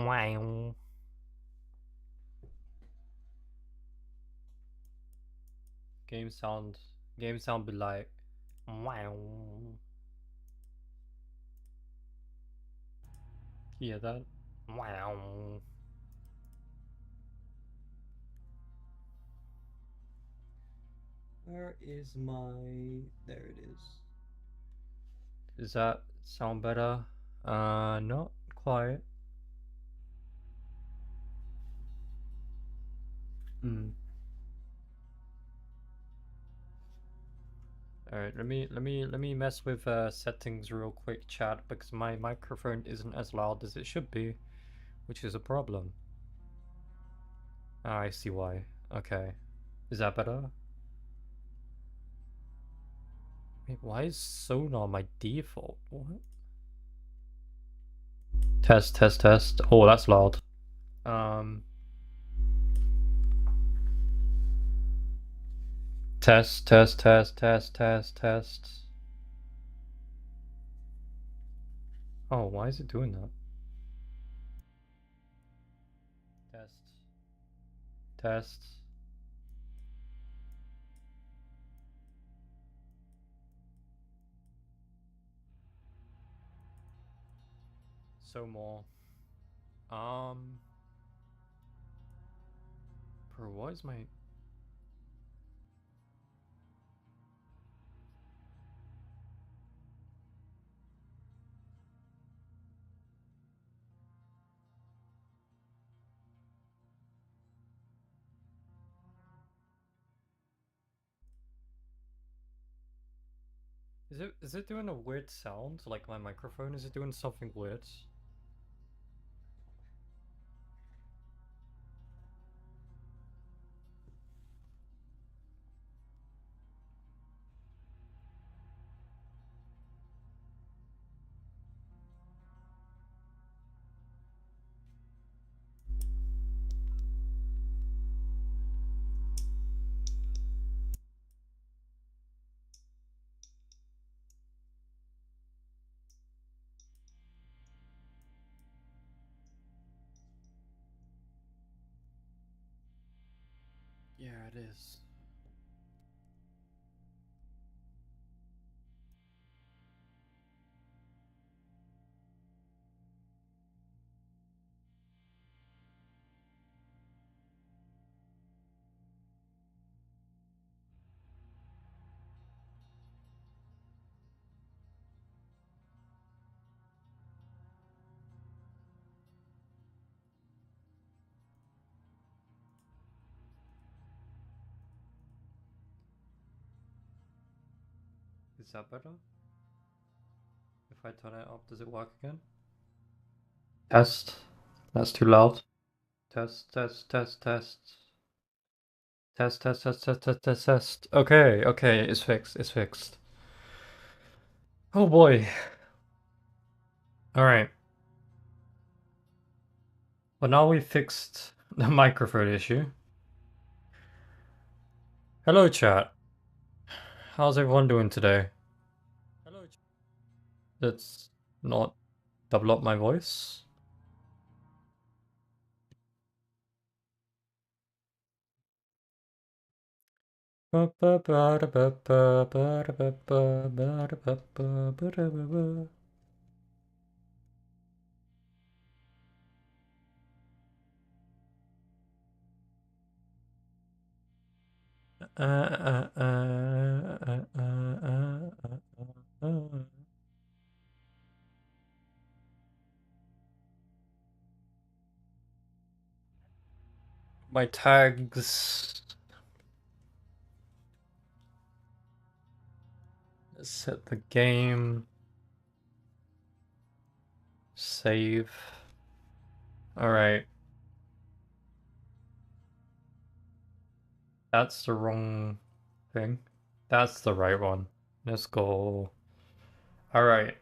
Wow. Game sound. Game sound be like. Wow. You hear that? Wow. Where is my... There it is. Does that sound better? Not quite. Hmm. All right, let me mess with settings real quick, chat, because my microphone isn't as loud as it should be, which is a problem. Ah, I see why. Okay, is that better? Wait, why is sonar my default? What? Test, test, test. Oh, that's loud. Test, test, test, test, test, test. Oh, why is it doing that? Test, test. So more. Um, bro, what is my... Is it doing a weird sound? Like my microphone? Is it doing something weird? Yeah, it is. Is that better? If I turn it up, does it work again? Test. That's too loud. Test, test, test, test. Test, test, test, test, test, test, test. Okay, okay, it's fixed, it's fixed. Oh boy. Alright. Well, now we fixed the microphone issue. Hello, chat. How's everyone doing today? Hello. Let's not double up my voice. My tags. Set the game. Save. Alright. That's the wrong thing. That's the right one. Let's go. Alright.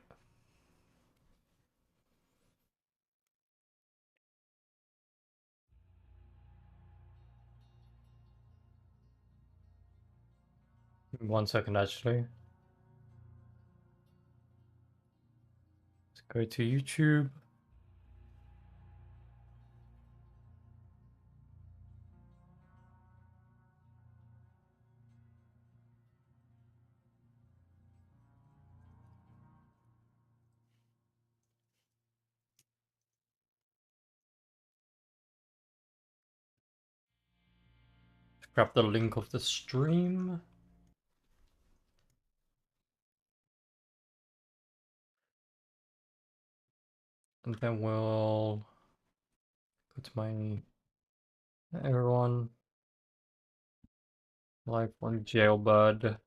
One second, actually. Let's go to YouTube. Grab the link of the stream. And then we'll go to my everyone live on Jailbird.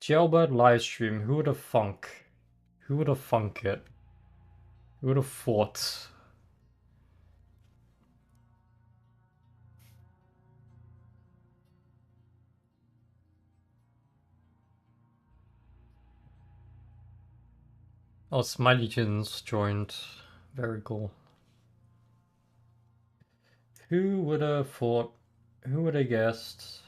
Jailbird livestream. Who would have thunk? Who would have thunk it? Who would have thought? Oh, Smiley Chins joined. Very cool. Who would have thought? Who would have guessed?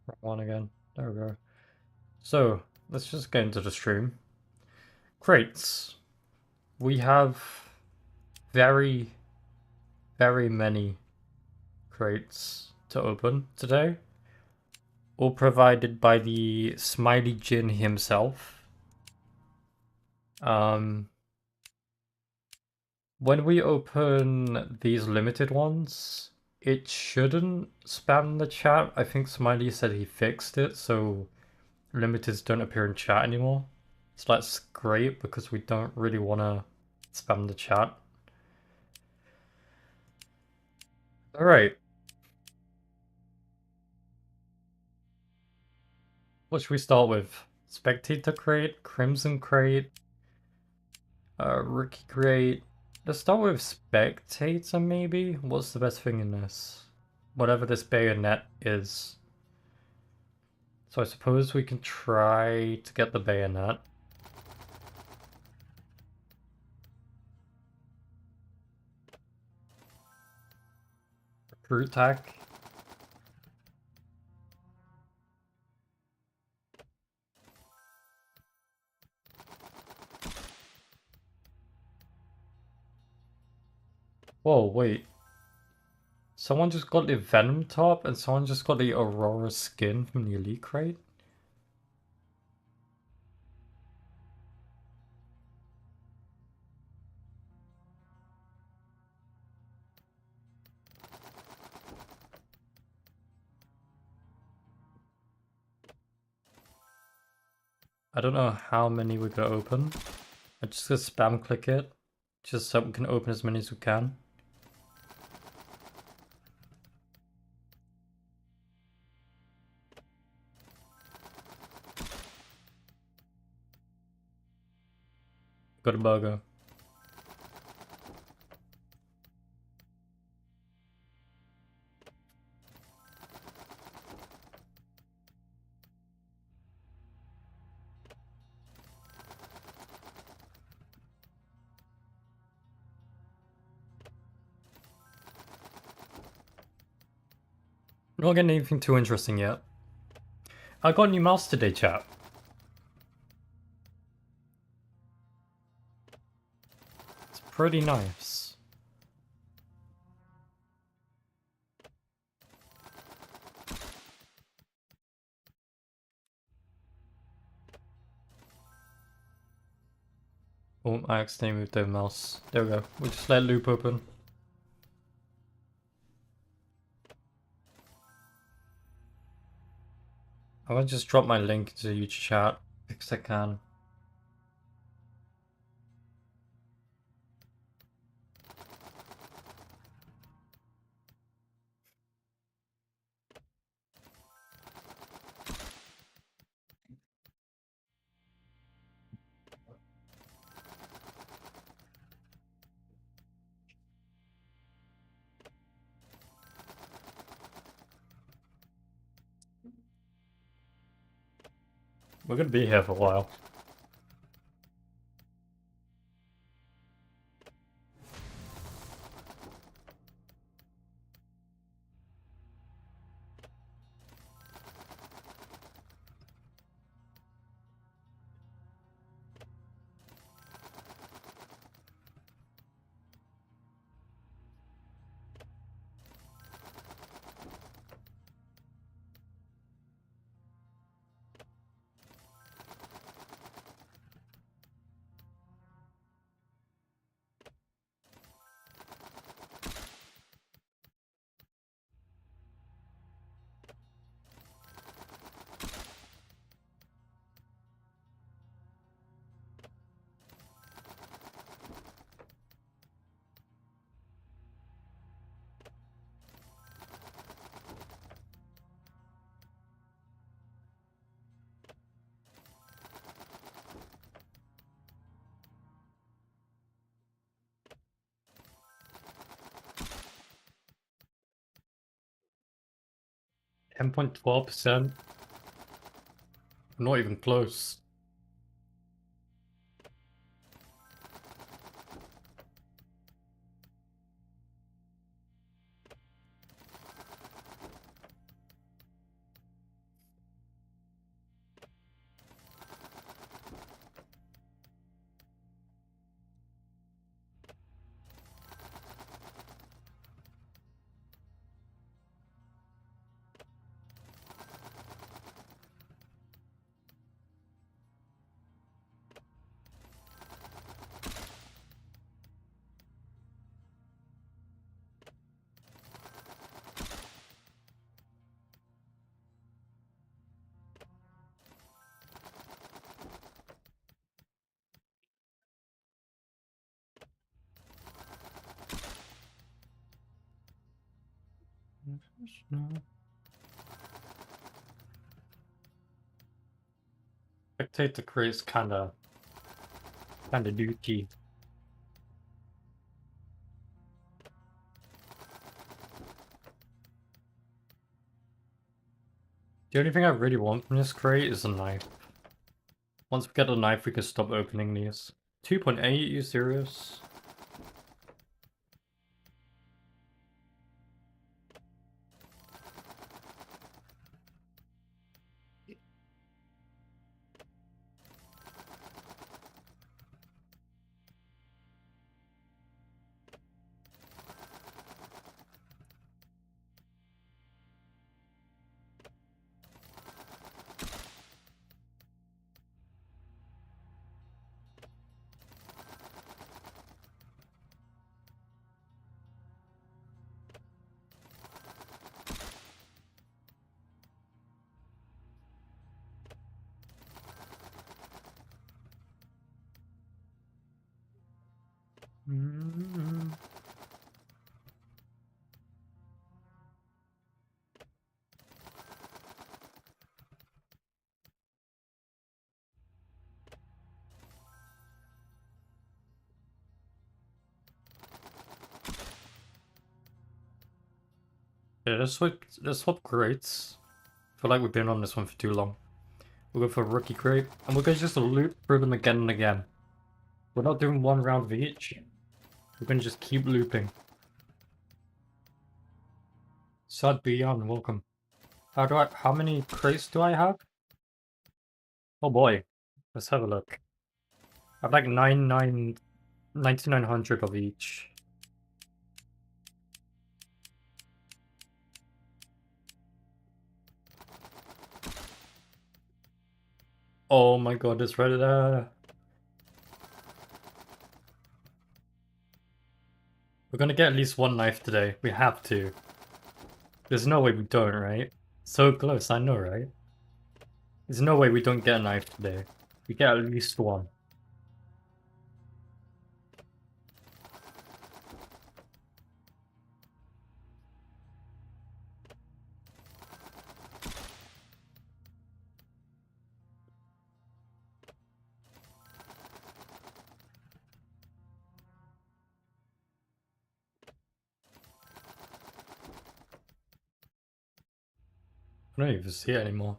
Wrong one again. There we go. So, let's just get into the stream. Crates. We have very, very many crates to open today. All provided by the Smiley Jin himself. When we open these limited ones, it shouldn't spam the chat. I think Smiley said he fixed it, so limiteds don't appear in chat anymore. So that's great because we don't really want to spam the chat. Alright. What should we start with? Spectator crate, Crimson crate, Rookie crate. Let's start with Spectator maybe? What's the best thing in this? Whatever this bayonet is. So I suppose we can try to get the bayonet. Recruit tack. Whoa, wait. Someone just got the Venom top and someone just got the Aurora skin from the Elite crate? I don't know how many we're gonna open. I'm just gonna spam click it, just so we can open as many as we can. Got a burger. We're not getting anything too interesting yet. I got a new mouse today, chat. It's pretty nice. Oh, I accidentally moved the mouse. There we go. We'll just let loop open. I'm gonna just drop my link into the YouTube chat because I can. We're gonna be here for a while. 10.12%. Not even close. Spectator crate's kinda dookie. The only thing I really want from this crate is a knife. Once we get a knife, we can stop opening these. 2.8, you serious? Yeah, let's swap crates. I feel like we've been on this one for too long. We'll go for a rookie crate, and we're gonna just loop through them again and again. We're not doing one round of each. We're gonna just keep looping. Sad Beyond, welcome. How many crates do I have? Oh boy. Let's have a look. I have like 9,900 of each. Oh my god, it's right there. We're gonna get at least one knife today. We have to. There's no way we don't, right? So close, I know, right? There's no way we don't get a knife today. We get at least one. I don't even see it anymore.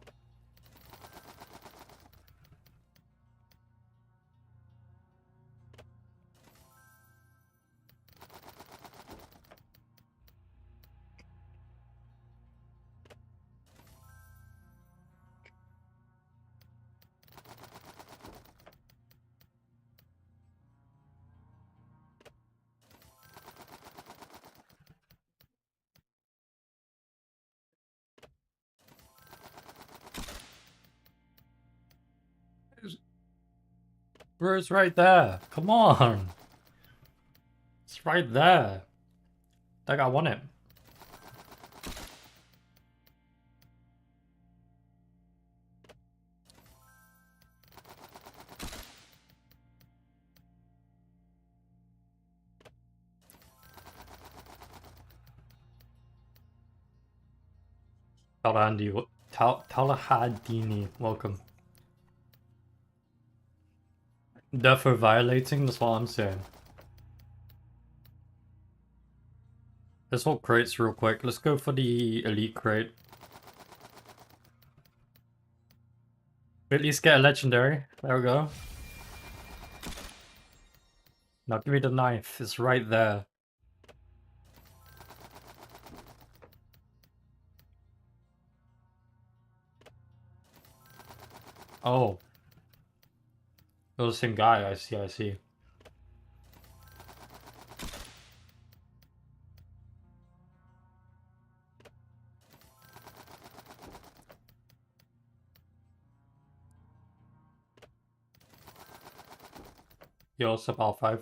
Bro, it's right there. Come on. It's right there. Like, I want it. Talahadini, welcome. Death for violating, that's what I'm saying. Let's swap crates real quick. Let's go for the elite crate. We at least get a legendary. There we go. Now give me the knife. It's right there. Oh. You're the same guy. I see, I see. Yo, what's up, R5?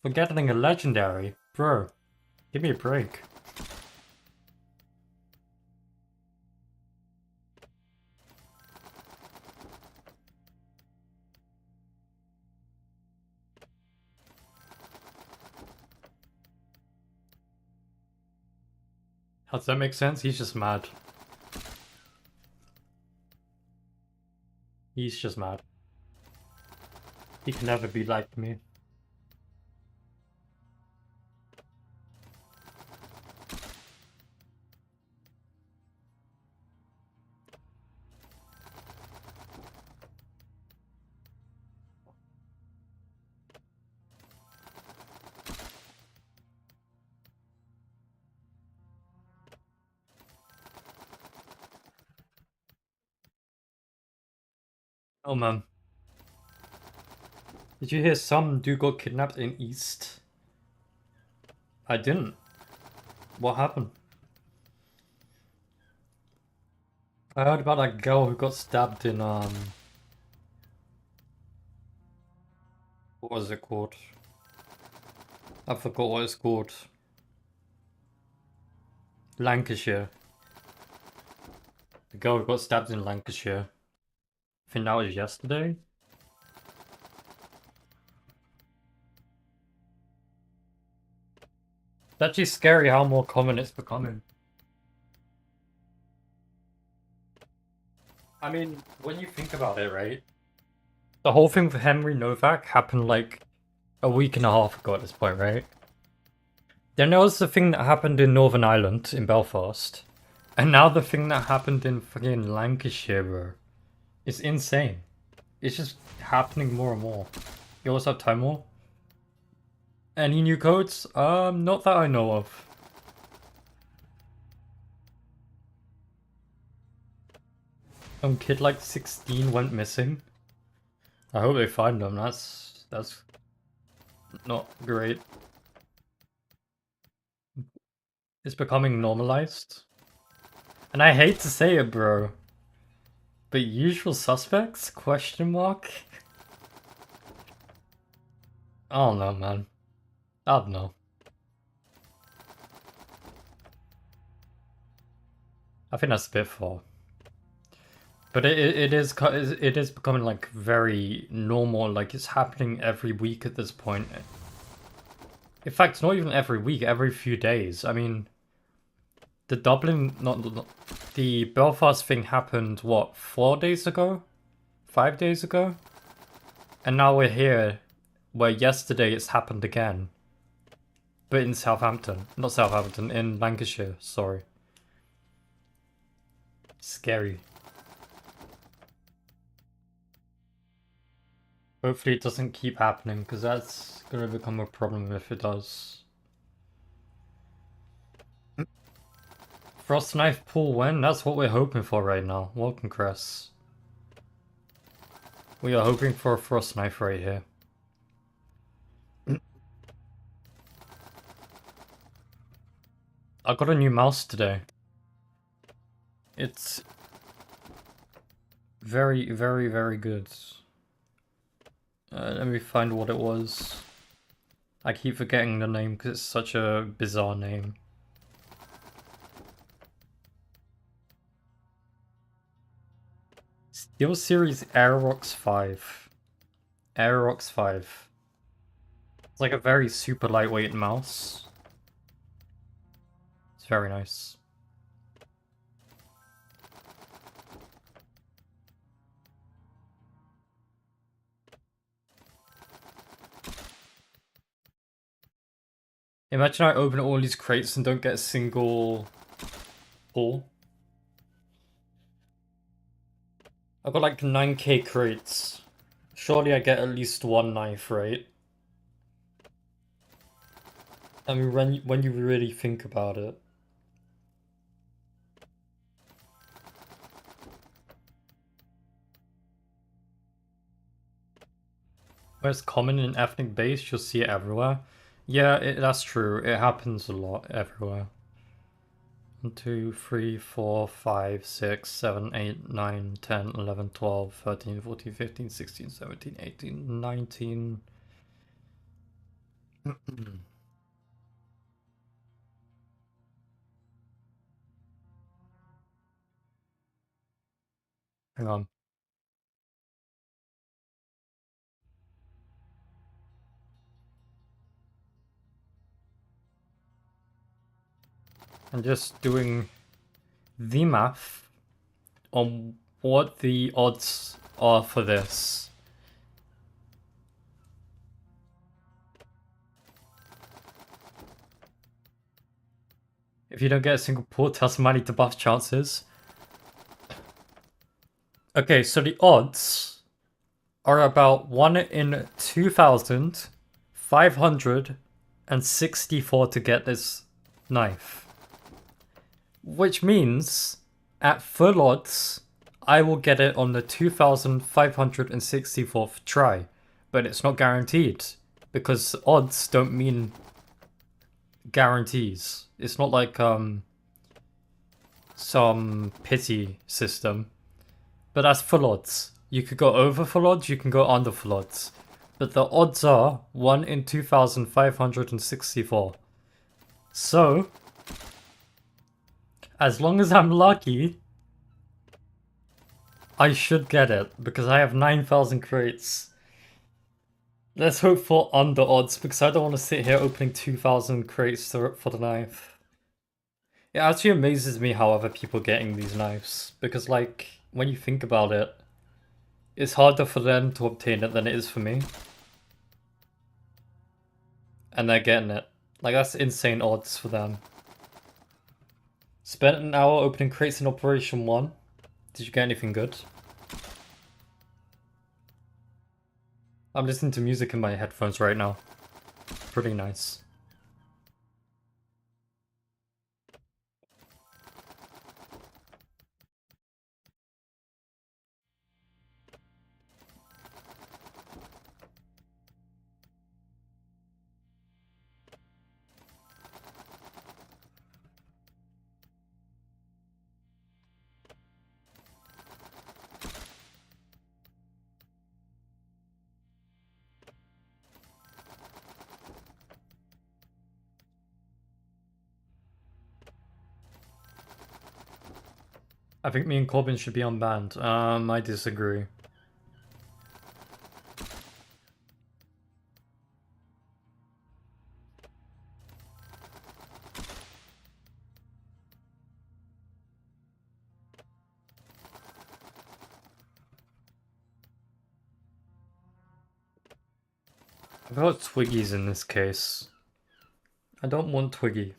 For getting a legendary? Bro, give me a break. Does that make sense? He's just mad. He's just mad. He can never be like me. Oh man. Did you hear some dude got kidnapped in East? I didn't. What happened? I heard about that girl who got stabbed in, what was it called? I forgot what it's called. Lancashire. The girl who got stabbed in Lancashire. I think that was yesterday? It's actually scary how more common it's becoming. I mean, when you think about it, right? The whole thing with Henry Novak happened like a week and a half ago at this point, right? Then there was the thing that happened in Northern Ireland, in Belfast. And now the thing that happened in fucking Lancashire, bro. It's insane. It's just happening more and more. Yo, what's up, Timor? Any new codes? Not that I know of. Some kid like 16 went missing. I hope they find them. That's not great. It's becoming normalized. And I hate to say it, bro. But usual suspects? Question mark? I don't know, man. I don't know. I think that's a bit far. But it is becoming like very normal. Like it's happening every week at this point. In fact, not even every week, every few days. I mean, the Dublin, not the Belfast thing happened, what, 4 days ago? 5 days ago? And now we're here, where yesterday it's happened again. But in Southampton. Not Southampton, in Lancashire, sorry. Scary. Hopefully it doesn't keep happening, because that's gonna become a problem if it does. Frost Knife pull when? That's what we're hoping for right now. Welcome, Cress. We are hoping for a Frost Knife right here. I got a new mouse today. It's very, very, very good. Let me find what it was. I keep forgetting the name because it's such a bizarre name. SteelSeries Aerox 5. Aerox 5. It's like a very super lightweight mouse. It's very nice. Imagine I open all these crates and don't get a single pull. I got like 9k crates. Surely I get at least one knife, right? I mean, when you really think about it. Where it's common in ethnic base, you'll see it everywhere. Yeah, that's true. It happens a lot everywhere. 1, 2, 3, 4, 5, 6, 7, 8, 9, 10, 11, 12, 13, 14, 15, 16, 17, 18, 19. Hang on. I'm just doing the math on what the odds are for this. If you don't get a single pull, tell somebody to buff chances. Okay, so the odds are about 1 in 2,564 to get this knife. Which means, at full odds, I will get it on the 2,564th try. But it's not guaranteed, because odds don't mean guarantees. It's not like some pity system. But that's full odds. You could go over full odds, you can go under full odds. But the odds are 1 in 2,564. So, as long as I'm lucky, I should get it, because I have 9,000 crates. Let's hope for under odds, because I don't want to sit here opening 2,000 crates for the knife. It actually amazes me how other people getting these knives, because like, when you think about it, it's harder for them to obtain it than it is for me. And they're getting it. Like, that's insane odds for them. Spent an hour opening crates in Operation 1. Did you get anything good? I'm listening to music in my headphones right now. Pretty nice. I think me and Corbin should be unbanned. I disagree. I've got Twiggies in this case. I don't want Twiggy.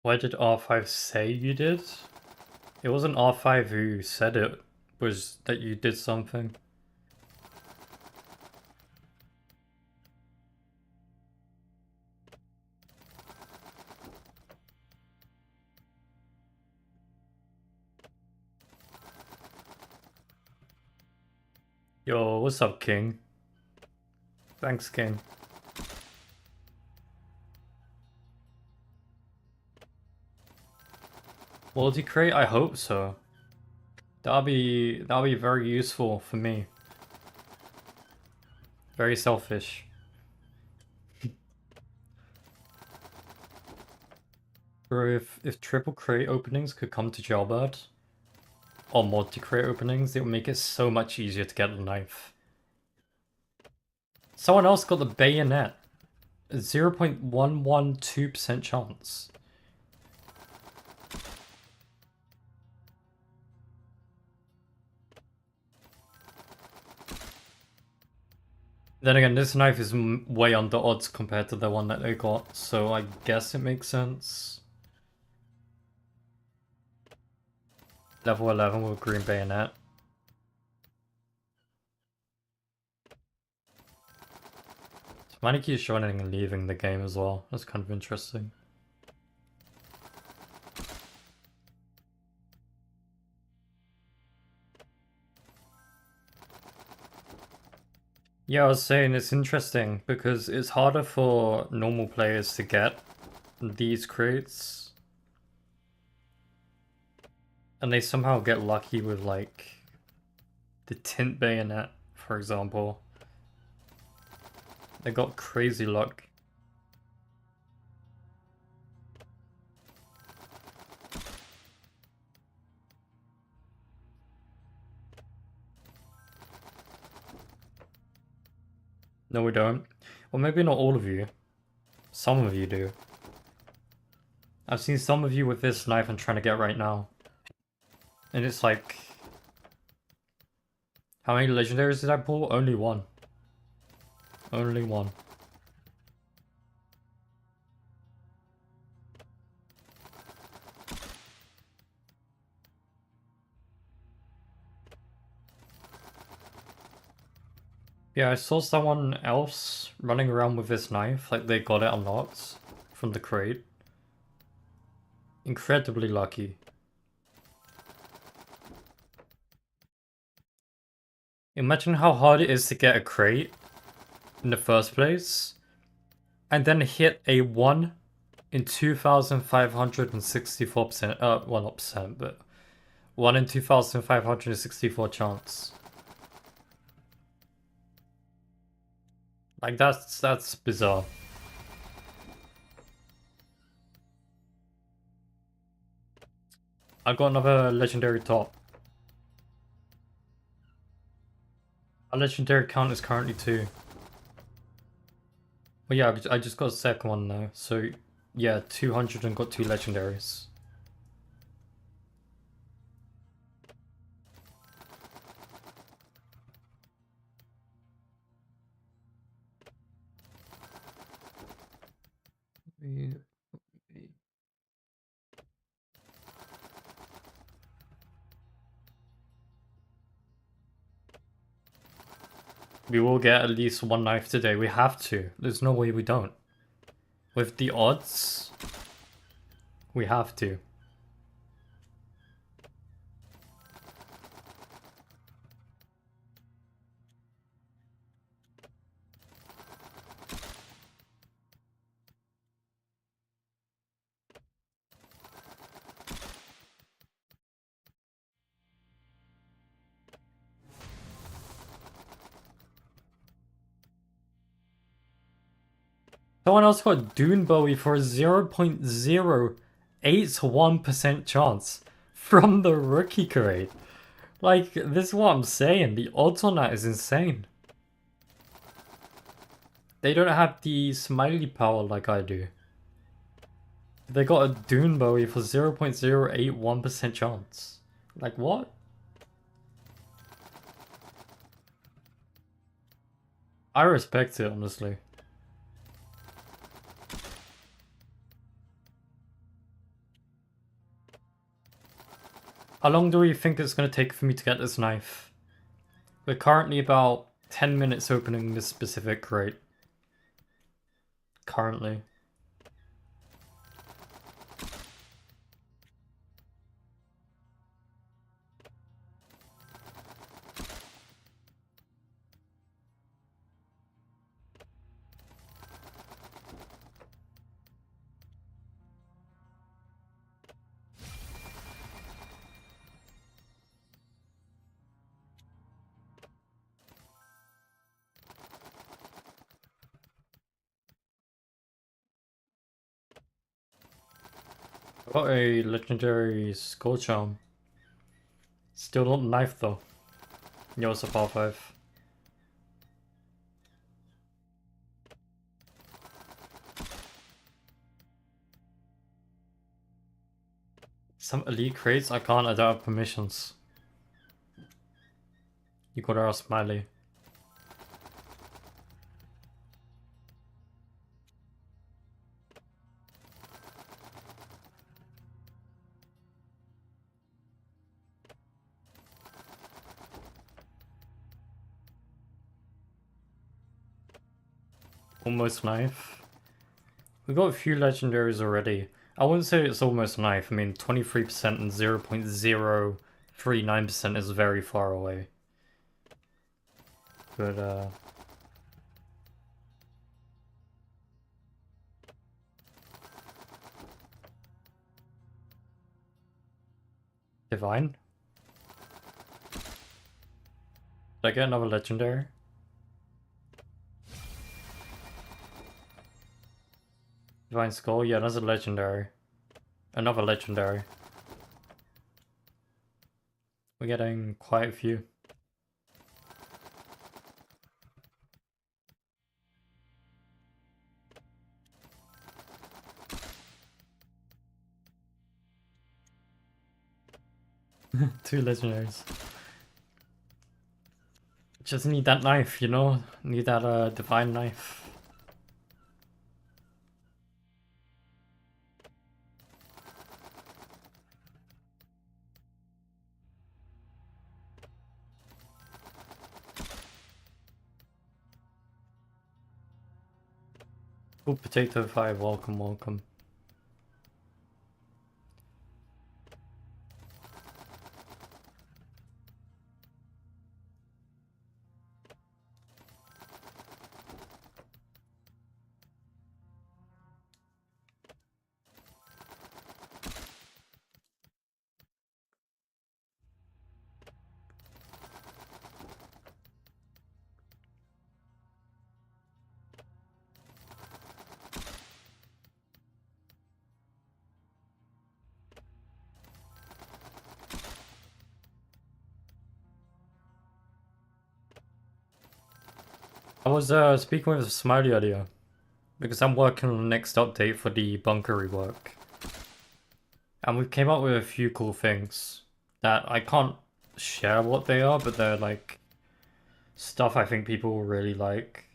Why did R5 say you did? It wasn't R5 who said it was that you did something. Yo, what's up, King? Thanks, King. Multi-crate? I hope so. That'll be very useful for me. Very selfish. Bro, if triple crate openings could come to Jailbird, or multi-crate openings, it would make it so much easier to get the knife. Someone else got the bayonet. 0.112% chance. Then again, this knife is way under odds compared to the one that they got, so I guess it makes sense. Level 11 with green bayonet. Maneki is joining and leaving the game as well. That's kind of interesting. Yeah, I was saying it's interesting because it's harder for normal players to get these crates. And they somehow get lucky with like the tint bayonet, for example. They got crazy luck. No, we don't. Well, maybe not all of you. Some of you do. I've seen some of you with this knife I'm trying to get right now. And it's like... How many legendaries did I pull? Only one. Only one. Yeah, I saw someone else running around with this knife, like they got it unlocked from the crate. Incredibly lucky. Imagine how hard it is to get a crate in the first place, and then hit a 1 in 2,564%, well not percent, but 1 in 2,564 chance. Like that's bizarre. I got another legendary top. Our legendary count is currently 2. Well, yeah, I just got a second one though, so yeah, 200 and got 2 legendaries. We will get at least one knife today. We have to. There's no way we don't. With the odds, we have to. Someone else got Dune Bowie for a 0.081% chance from the rookie crate. Like, this is what I'm saying. The odds on that is insane. They don't have the smiley power like I do. They got a Dune Bowie for 0.081% chance. Like, what? I respect it, honestly. How long do we think it's going to take for me to get this knife? We're currently about 10 minutes opening this specific crate. Currently. Got a legendary skull charm. Still not knife though. Yo, it's a par 5. Some elite crates I can't, I don't have permissions. You gotta ask Smiley. Almost knife. We got a few legendaries already. I wouldn't say it's almost knife. I mean, 23% and 0.039% is very far away. But, Divine? Did I get another legendary? Divine Skull? Yeah, that's a legendary. Another legendary. We're getting quite a few. Two legendaries. Just need that knife, you know? Need that divine knife. Oh, Potato 5, welcome, welcome. I was speaking with Smiley earlier because I'm working on the next update for the bunker rework. And we came up with a few cool things that I can't share what they are, but they're like stuff I think people will really like.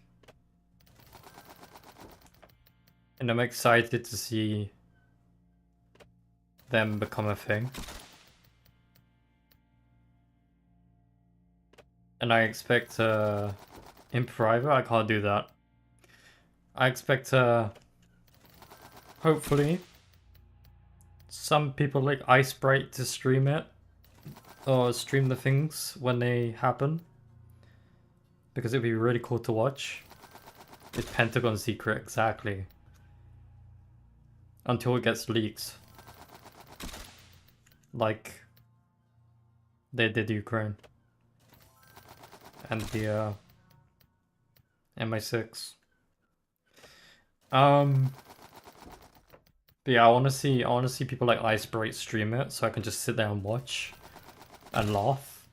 And I'm excited to see them become a thing. And I expect in private, I can't do that. I expect hopefully some people like Icebright to stream it or stream the things when they happen, because it'd be really cool to watch. It's Pentagon secret, exactly. Until it gets leaked. Like they did Ukraine. And the MI6. But yeah, I wanna see people like Icebright stream it so I can just sit there and watch and laugh.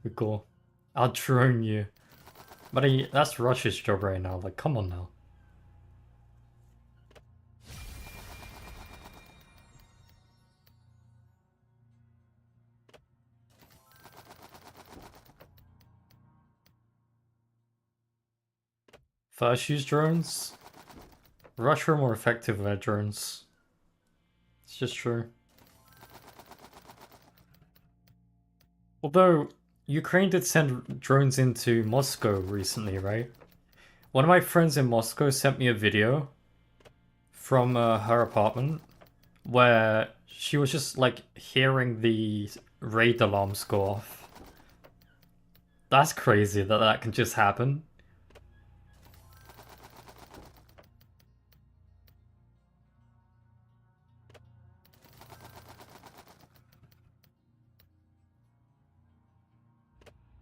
Be cool. I'll drone you. But that's Russia's job right now, like come on now. First use drones. Russia are more effective with their drones. It's just true. Although, Ukraine did send drones into Moscow recently, right? One of my friends in Moscow sent me a video from her apartment where she was just like hearing the raid alarms go off. That's crazy that that can just happen.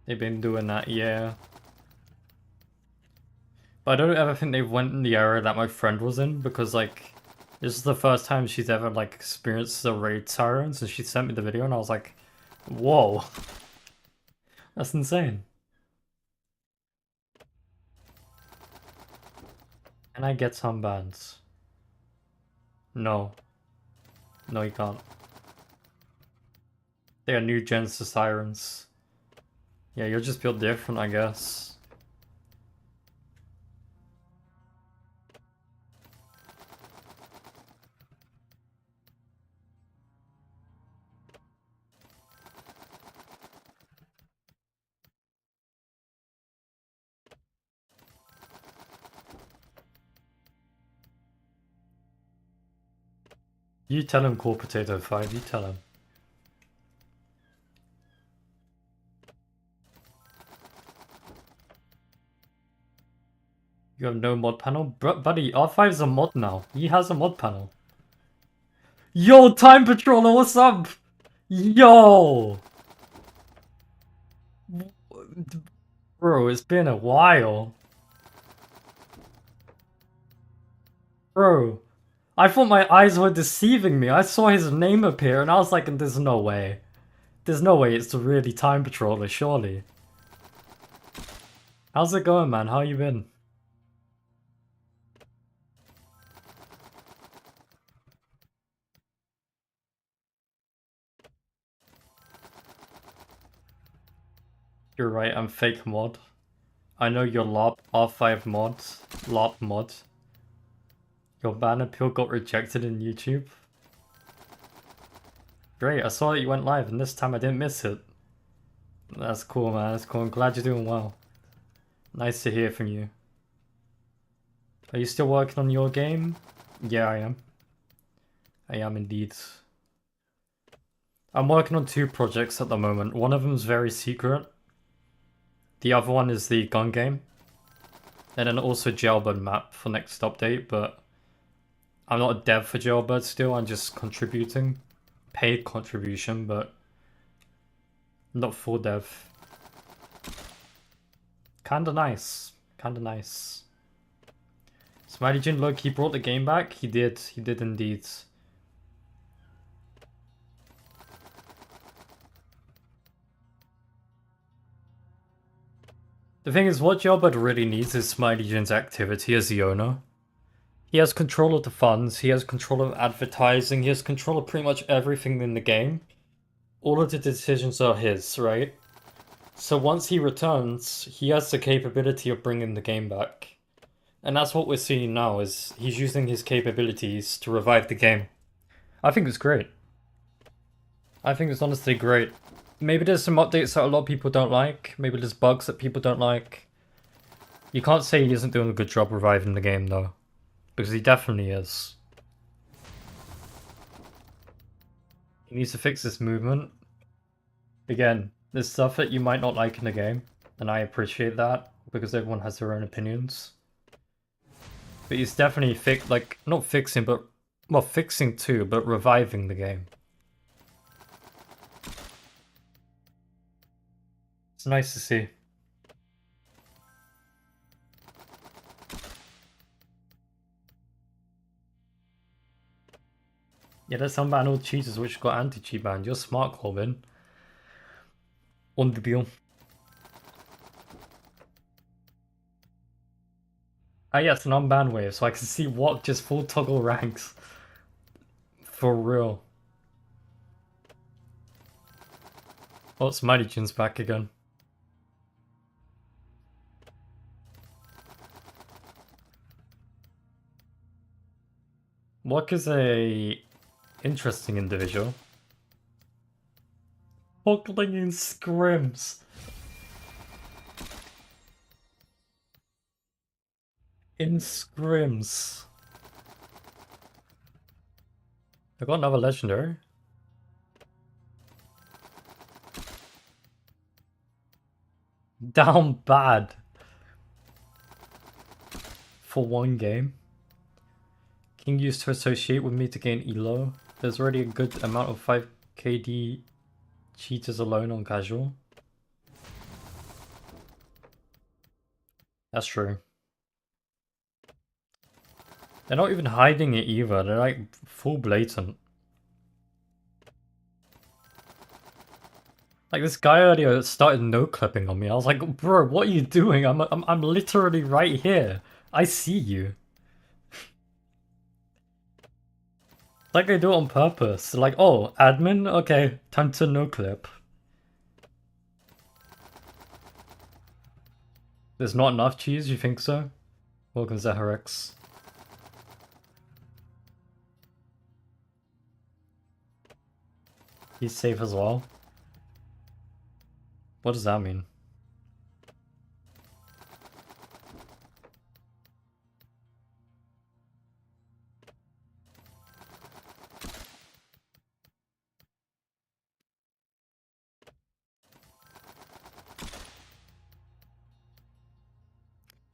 They've been doing that, yeah. But I don't ever think they went in the area that my friend was in, because like This is the first time she's ever like experienced the raid sirens, and she sent me the video, and I was like, "Whoa, that's insane." Can I get some bands? No, no, you can't. They are new gens to sirens. Yeah, you're just built different, I guess. You tell him, Core Potato 5, you tell him. You have no mod panel? Buddy, R5 is a mod now. He has a mod panel. Yo, Time Patroller, what's up? Yo! Bro, it's been a while. Bro, I thought my eyes were deceiving me. I saw his name appear and I was like, there's no way. There's no way it's really Time Patroller, surely. How's it going, man? How you been? You're right, I'm fake mod. I know your LOP R5 mod. LOP mod. Your ban appeal got rejected in YouTube. Great, I saw that you went live and this time I didn't miss it. That's cool, man. That's cool. I'm glad you're doing well. Nice to hear from you. Are you still working on your game? Yeah, I am. I am indeed. I'm working on 2 projects at the moment. One of them is very secret. The other one is the gun game. And then also Jailbird map for next update, but I'm not a dev for Jailbird still, I'm just contributing. Paid contribution, but not full dev. Kinda nice. Kinda nice. Smiley Jin, look, he brought the game back. He did indeed. The thing is, what Jailbird really needs is Smiley Jin's activity as the owner. He has control of the funds, he has control of advertising, he has control of pretty much everything in the game. All of the decisions are his, right? So once he returns, he has the capability of bringing the game back. And that's what we're seeing now, is he's using his capabilities to revive the game. I think it's great. I think it's honestly great. Maybe there's some updates that a lot of people don't like. Maybe there's bugs that people don't like. You can't say he isn't doing a good job reviving the game, though. Because he definitely is. He needs to fix this movement. Again, there's stuff that you might not like in the game. And I appreciate that, because everyone has their own opinions. But he's definitely not fixing, but... Well, fixing too, but reviving the game. It's nice to see. Yeah, let's unban all cheaters which got anti-cheat banned. You're smart, Corbin. On the deal. Ah yes, an unban wave, so I can see what just full toggle ranks. For real. Oh, Smiley Jin's back again. Wok is a interesting individual. Hockling in scrims. In scrims. I got another legendary. Down bad. For one game. King used to associate with me to gain elo. There's already a good amount of 5KD cheaters alone on casual. That's true. They're not even hiding it either. They're like full blatant. Like this guy earlier started no-clipping on me. I was like, bro, what are you doing? I'm literally right here. I see you. Like they do it on purpose. Like, oh, admin? Okay, time to no-clip. There's not enough cheese, you think so? Welcome, Zaharex. He's safe as well. What does that mean?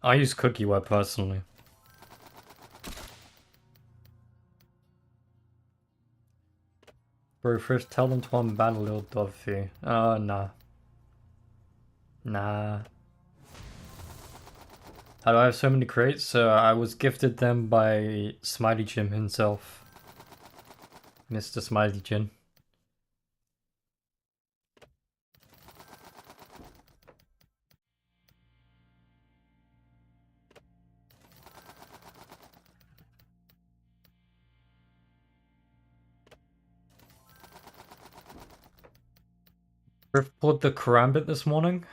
I use cookieware personally. Bro, first tell them to unban little Duffy. Nah. Nah. How do I have so many crates? I was gifted them by Smiley Jim himself. Mr. Smiley Jim. Griff pulled the karambit this morning.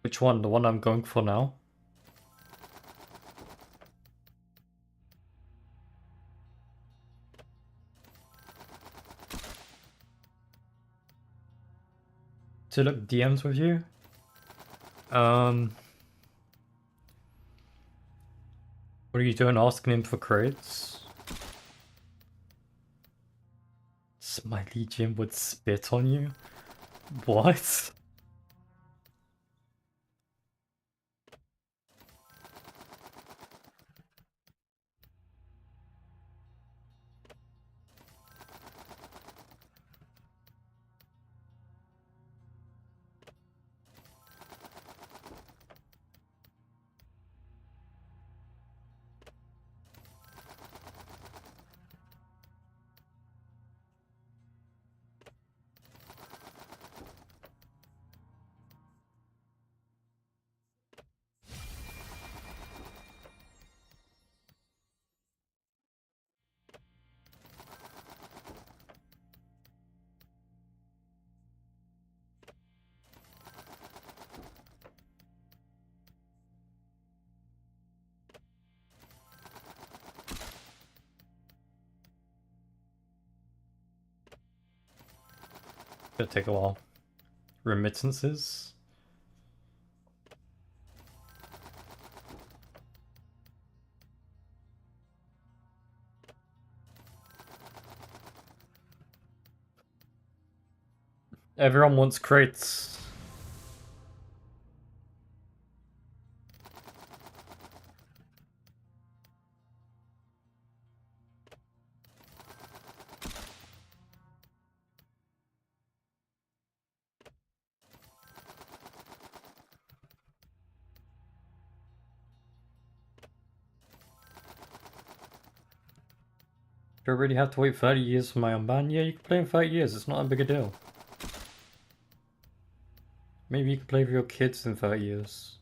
Which one? The one I'm going for now? To look DMs with you? What are you doing asking him for crates? Smiley Jim would spit on you? What? Gonna take a while. Remittances? Everyone wants crates. Do I really have to wait 30 years for my unban? Yeah, you can play in 30 years, it's not a big a deal. Maybe you can play with your kids in 30 years.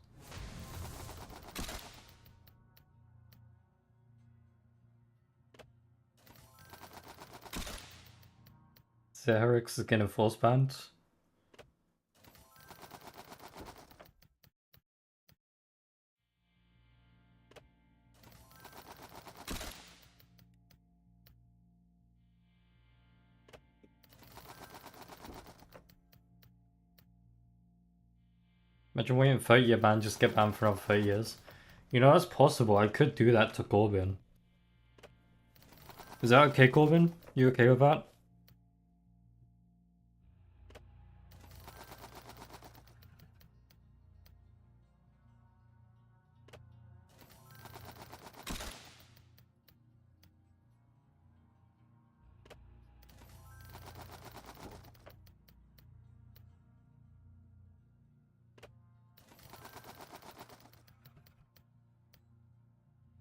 Zerix is getting force banned. Imagine waiting 30-year ban, just get banned for another 30 years. You know, that's possible. I could do that to Corbin. Is that okay, Corbin? You okay with that?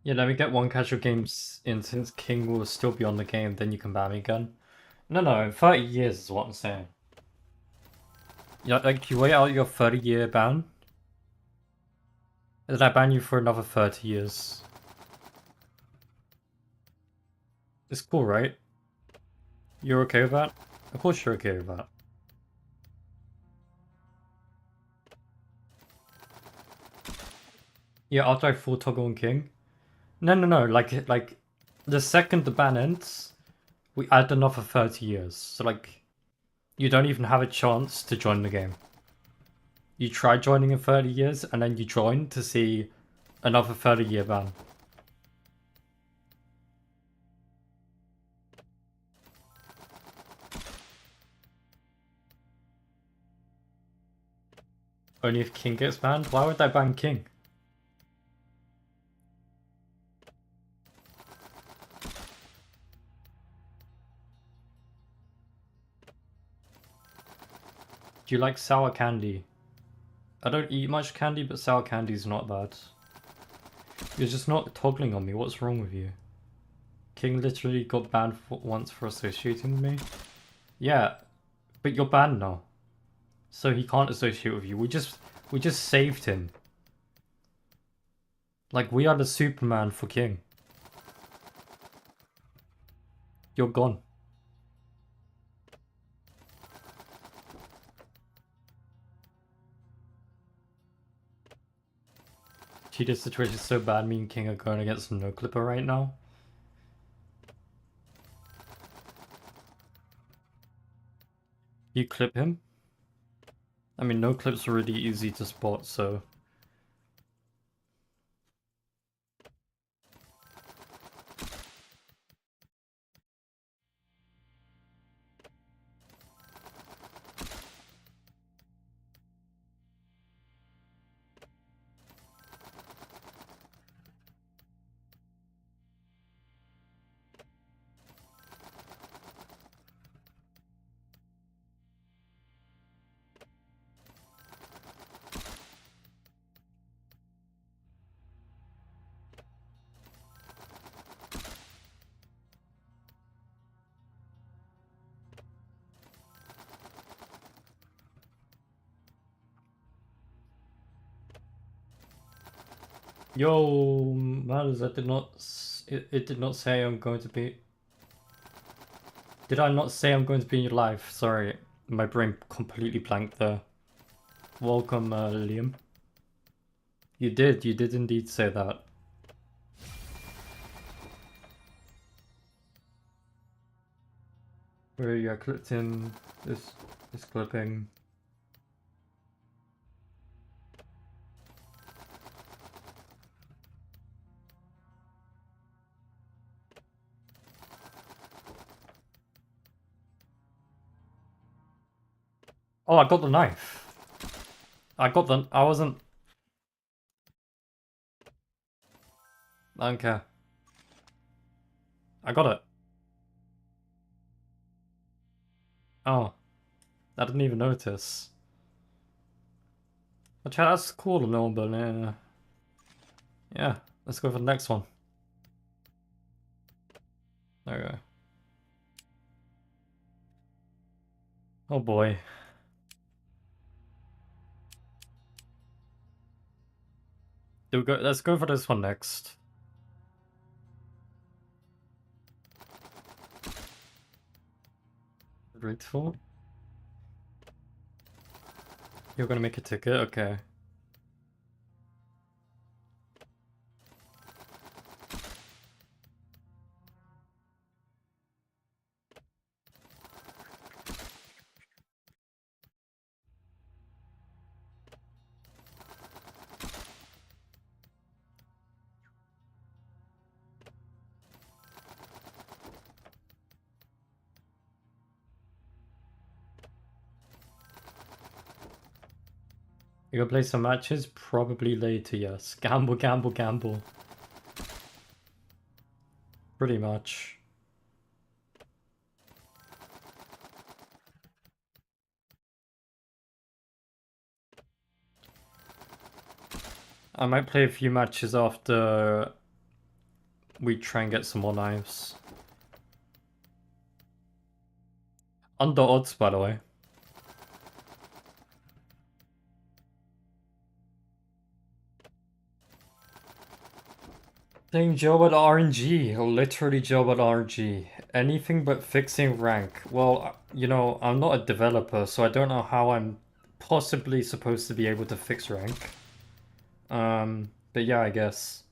Yeah, let me get one casual games in since King will still be on the game, then you can ban me again. No, 30 years is what I'm saying. Yeah, like you wait out your 30-year ban, and then I ban you for another 30 years. It's cool, right? You're okay with that? Of course you're okay with that. Yeah, after I full toggle on King. No. Like the second the ban ends, we add another 30 years. So like, you don't even have a chance to join the game. You try joining in 30 years, and then you join to see another 30-year ban. Only if King gets banned? Why would I ban King? Do you like sour candy? I don't eat much candy, but sour candy is not bad. You're just not toggling on me. What's wrong with you? King literally got banned once for associating with me. Yeah, but you're banned now, so he can't associate with you. We just saved him. Like we are the Superman for King. You're gone. Cheetah's situation is so bad. Me and King are going against No Clipper right now. You clip him. I mean, No Clip's really easy to spot, so. Yo, Matters, I did not. It did not say I'm going to be. Did I not say I'm going to be in your life? Sorry, my brain completely blanked there. Welcome, Liam. You did indeed say that. Where you clipped him. This clipping. Oh, I got the knife. I wasn't. I don't care. I got it. Oh, I didn't even notice. Okay, that's cool, no, but yeah, let's go for the next one. There we go. Oh boy. Let's go for this one next. Grateful. You're gonna make a ticket? Okay. You gonna play some matches? Probably later, yes. Gamble, gamble, gamble. Pretty much. I might play a few matches after we try and get some more knives. Under odds, by the way. Playing Jailbird RNG, literally Jailbird RNG. Anything but fixing rank. Well, you know, I'm not a developer, so I don't know how I'm possibly supposed to be able to fix rank. But yeah, I guess.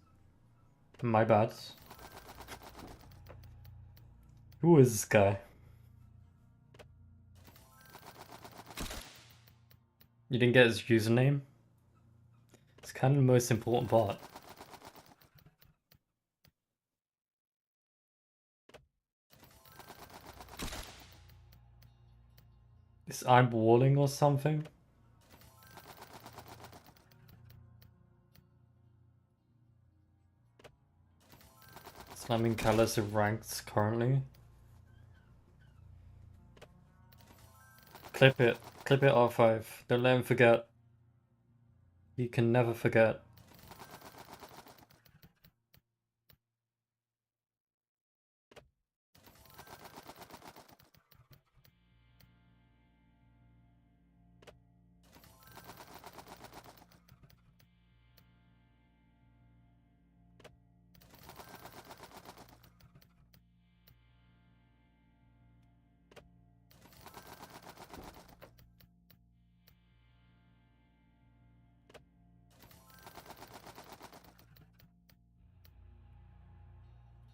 My bad. Who is this guy? You didn't get his username? It's kind of the most important part. Is I'm walling or something? Slamming Callis of ranks currently. Clip it. Clip it R5. Don't let him forget. You can never forget.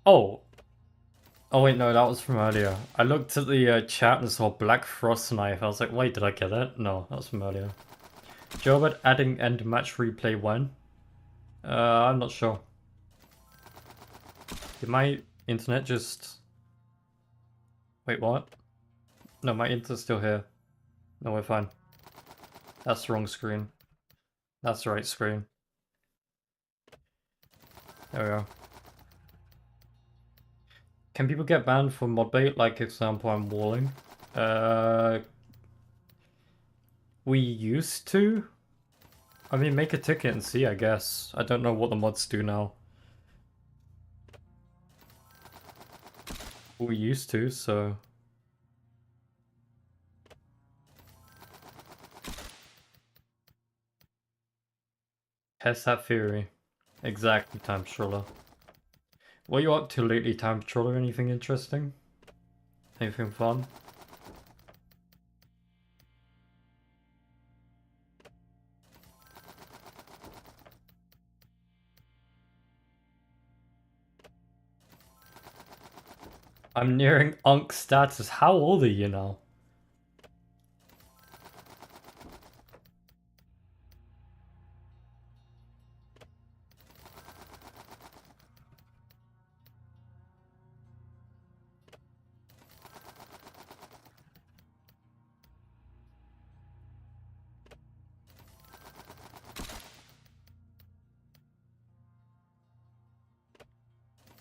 Oh! Oh wait, no, that was from earlier. I looked at the chat and saw Black Frost Knife. I was like, wait, did I get it? No, that was from earlier. Jailbird adding end match replay when? I'm not sure. Did my internet just... Wait, what? No, my internet's still here. No, we're fine. That's the wrong screen. That's the right screen. There we go. Can people get banned for modbait? Like, example, I'm walling. We used to? I mean, make a ticket and see, I guess. I don't know what the mods do now. We used to, so... Test that theory. Exactly, Time Stroller. What are you up to lately, Time Stroller? Anything interesting? Anything fun? I'm nearing Unk status. How old are you now?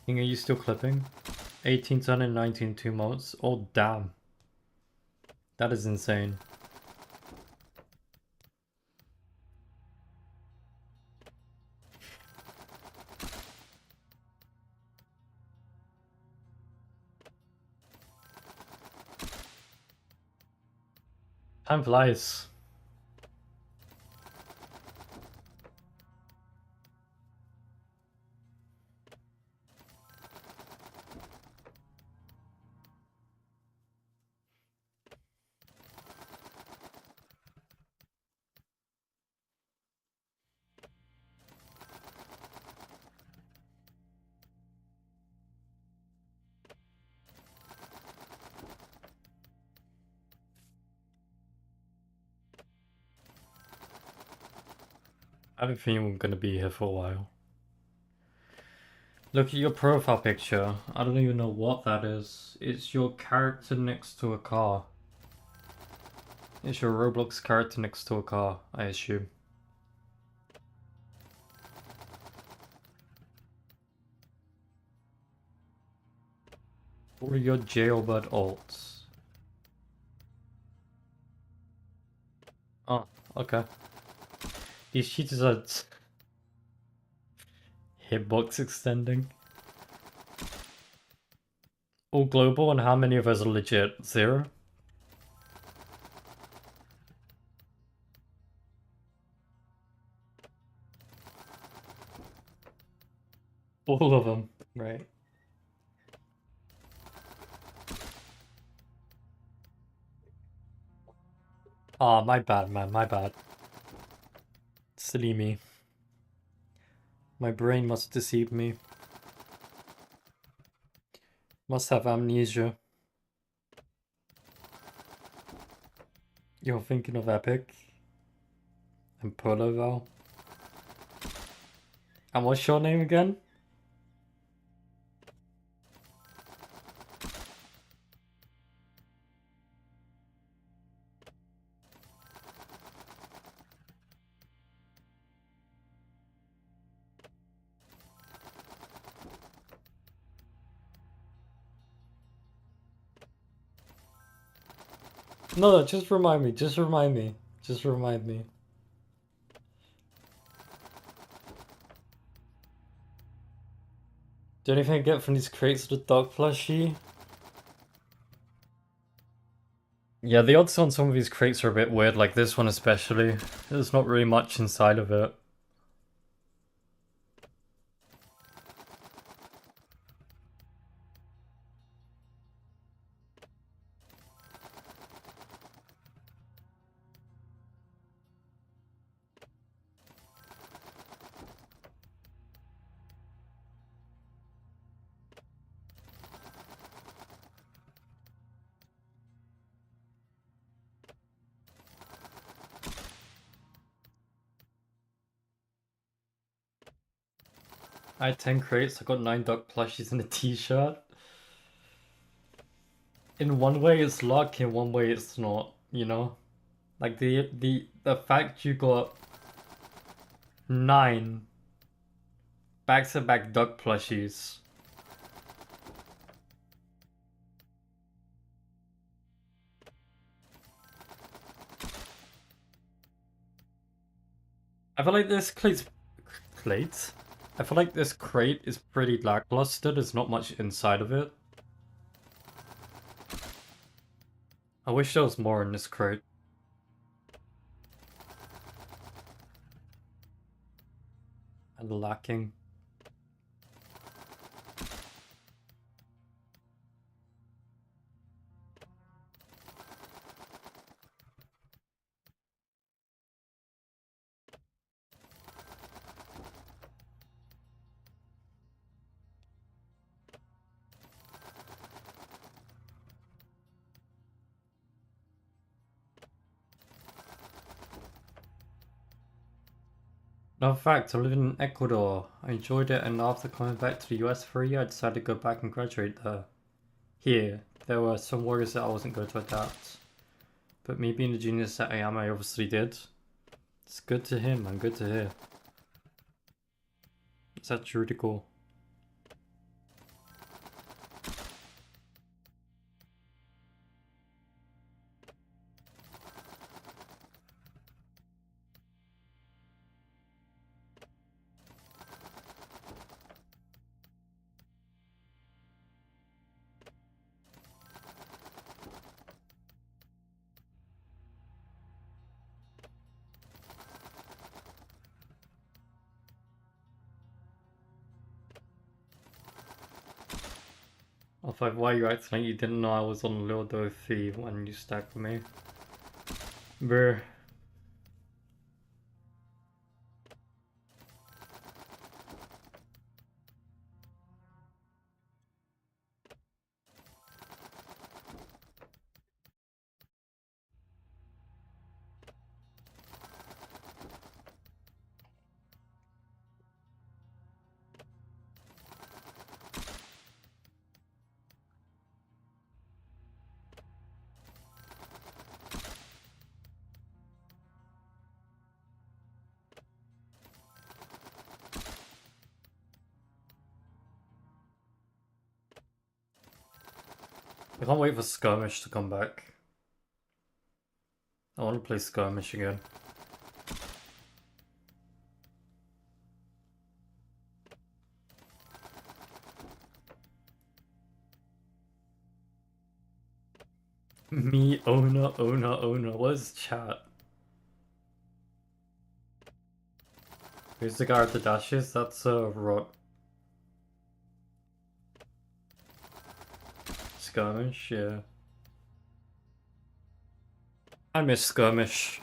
Are you still clipping? 18 ton and 19 2 mods? Oh damn. That is insane. Time flies. I have a feeling we're gonna be here for a while. Look at your profile picture. I don't even know what that is. It's your character next to a car. It's your Roblox character next to a car, I assume. What are your Jailbird alts? Oh, okay. These cheaters are hitbox extending. All global, and how many of us are legit? 0? All of them, right? Ah, my bad, man, my bad. Silly me. My brain must deceive me. Must have amnesia. You're thinking of Epic? And Polo Val? And what's your name again? No, just remind me, just remind me. Just remind me. Do anything I get from these crates with the dog plushie? Yeah, the odds on some of these crates are a bit weird, like this one especially. There's not really much inside of it. I had 10 crates, I got 9 dog plushies and a t-shirt. In one way it's luck, in one way it's not, you know? Like the fact you got 9 back-to-back dog plushies. I feel like this I feel like this crate is pretty lackluster, there's not much inside of it. I wish there was more in this crate. And lacking. No, fact, I live in Ecuador. I enjoyed it, and after coming back to the US for a year, I decided to go back and graduate there. Here, there were some worries that I wasn't going to adapt. But me being the genius that I am, I obviously did. It's good to hear, man, good to hear. It's actually really cool. Like, why you acting like you didn't know I was on a little dough fee when you stacked me? Bruh. I can't wait for Skirmish to come back. I want to play Skirmish again. Me, owner, owner, owner. What is chat? Who's the guy with the dashes? That's Rod. Skirmish, yeah. I miss Skirmish.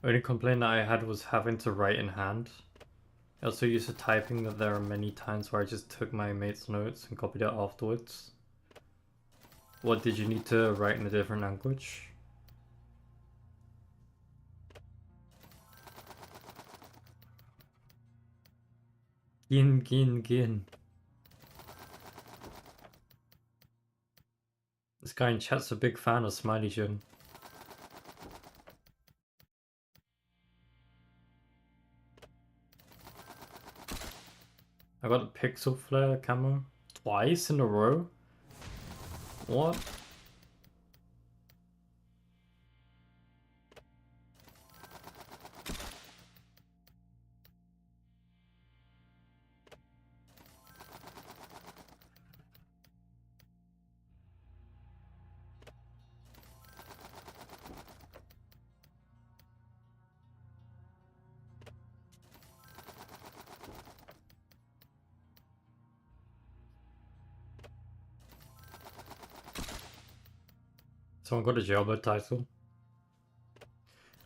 Only complaint that I had was having to write in hand. I also used to typing that there are many times where I just took my mate's notes and copied it afterwards. What, did you need to write in a different language? Gin, gin, gin. This guy in chat's a big fan of Smiley Jin. I got a pixel flare camo twice in a row? What? Someone got a jailbird title.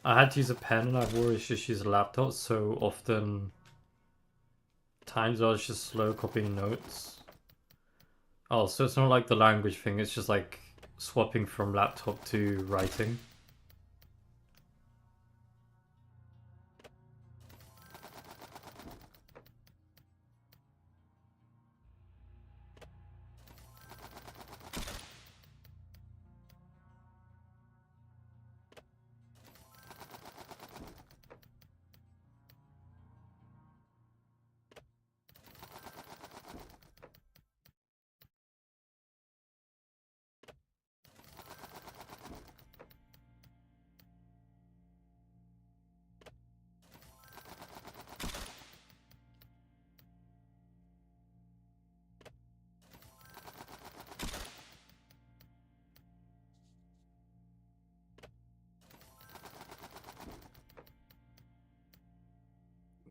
I had to use a pen and I've always just used a laptop, so often times I was just slow copying notes. Oh, so it's not like the language thing, it's just like swapping from laptop to writing.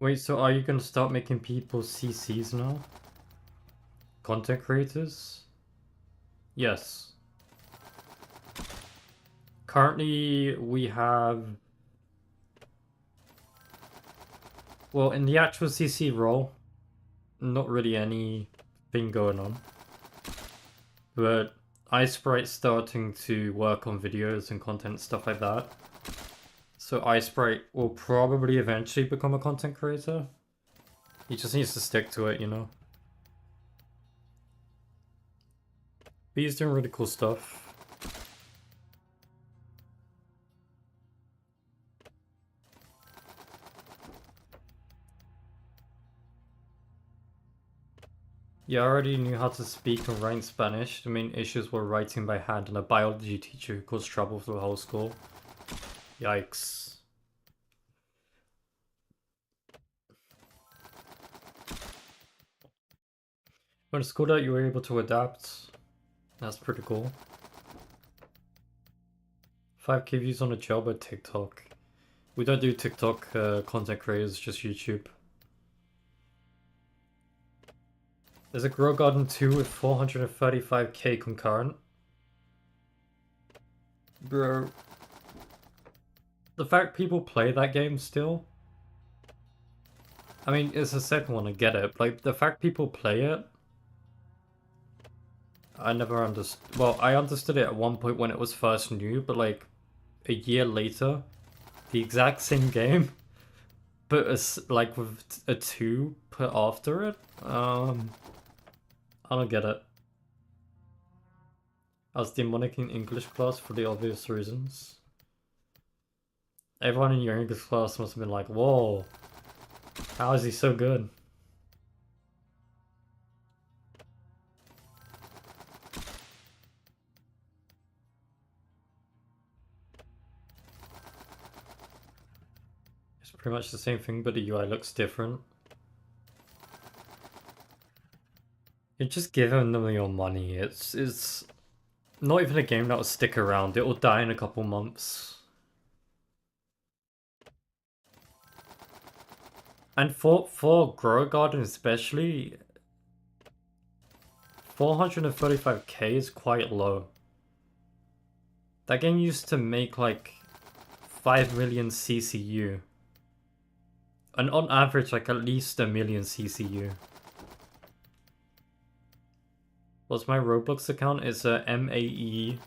Wait, so are you gonna start making people CCs now? Content creators? Yes. Currently, we have... Well, in the actual CC role, not really anything going on. But iSprite's starting to work on videos and content, stuff like that. So iSprite will probably eventually become a content creator. He just needs to stick to it, you know? But he's doing really cool stuff. Yeah, I already knew how to speak and write in Spanish. The main issues were writing by hand and a biology teacher who caused trouble for the whole school. Yikes. When it's cool that you were able to adapt. That's pretty cool. 5K views on a Jailbird TikTok. We don't do TikTok content creators, just YouTube. There's a Grow Garden 2 with 435k concurrent. Bro. The fact people play that game still. I mean, it's the second one, I get it. Like, the fact people play it. I never understood. Well, I understood it at one point when it was first new, but like a year later, the exact same game, but like with a 2 put after it. I don't get it. I was demonic in English class for the obvious reasons. Everyone in your English class must have been like, whoa, How is he so good? It's pretty much the same thing, but the UI looks different. You're just giving them your money. It's not even a game that will stick around. It will die in a couple months. And for Grow Garden especially, 435k is quite low. That game used to make like 5 million CCU. And on average, like at least a million CCU. What's my Roblox account? It's a MAEDDRS.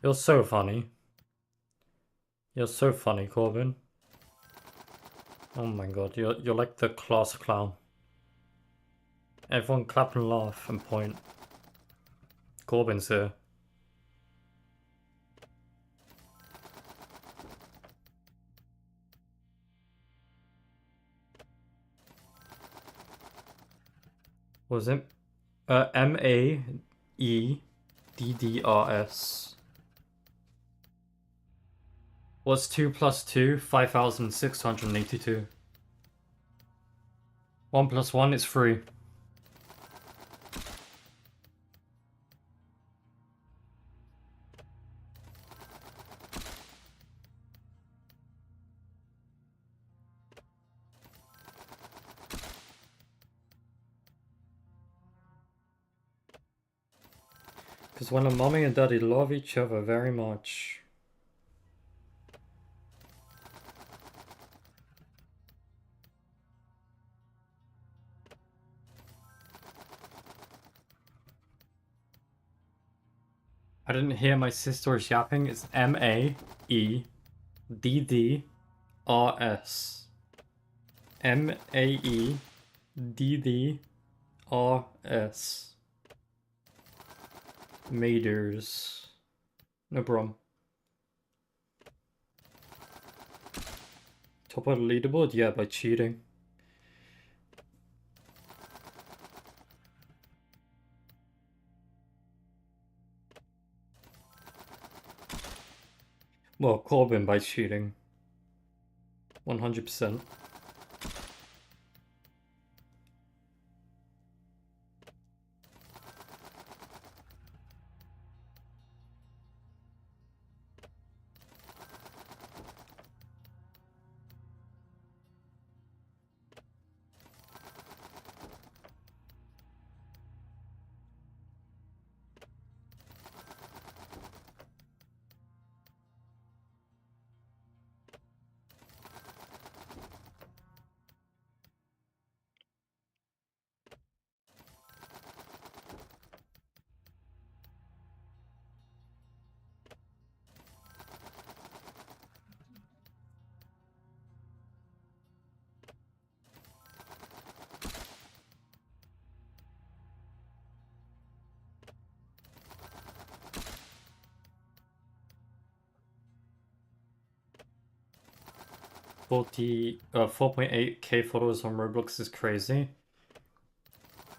You're so funny. You're so funny, Corbin. Oh my god, you're like the class clown. Everyone clap and laugh and point. Corbin's here. What was it? MAEDDRS. What's 2 plus 2? 5,682. 1 plus 1 is 3. Because when a mommy and daddy love each other very much. I didn't hear my sister's yapping. It's MAEDDRS. MAEDDRS. Maders. No problem. Top of the leaderboard? Yeah, by cheating. Well, Corbin by cheating. 100%. Uh, 4.8k followers on Roblox is crazy.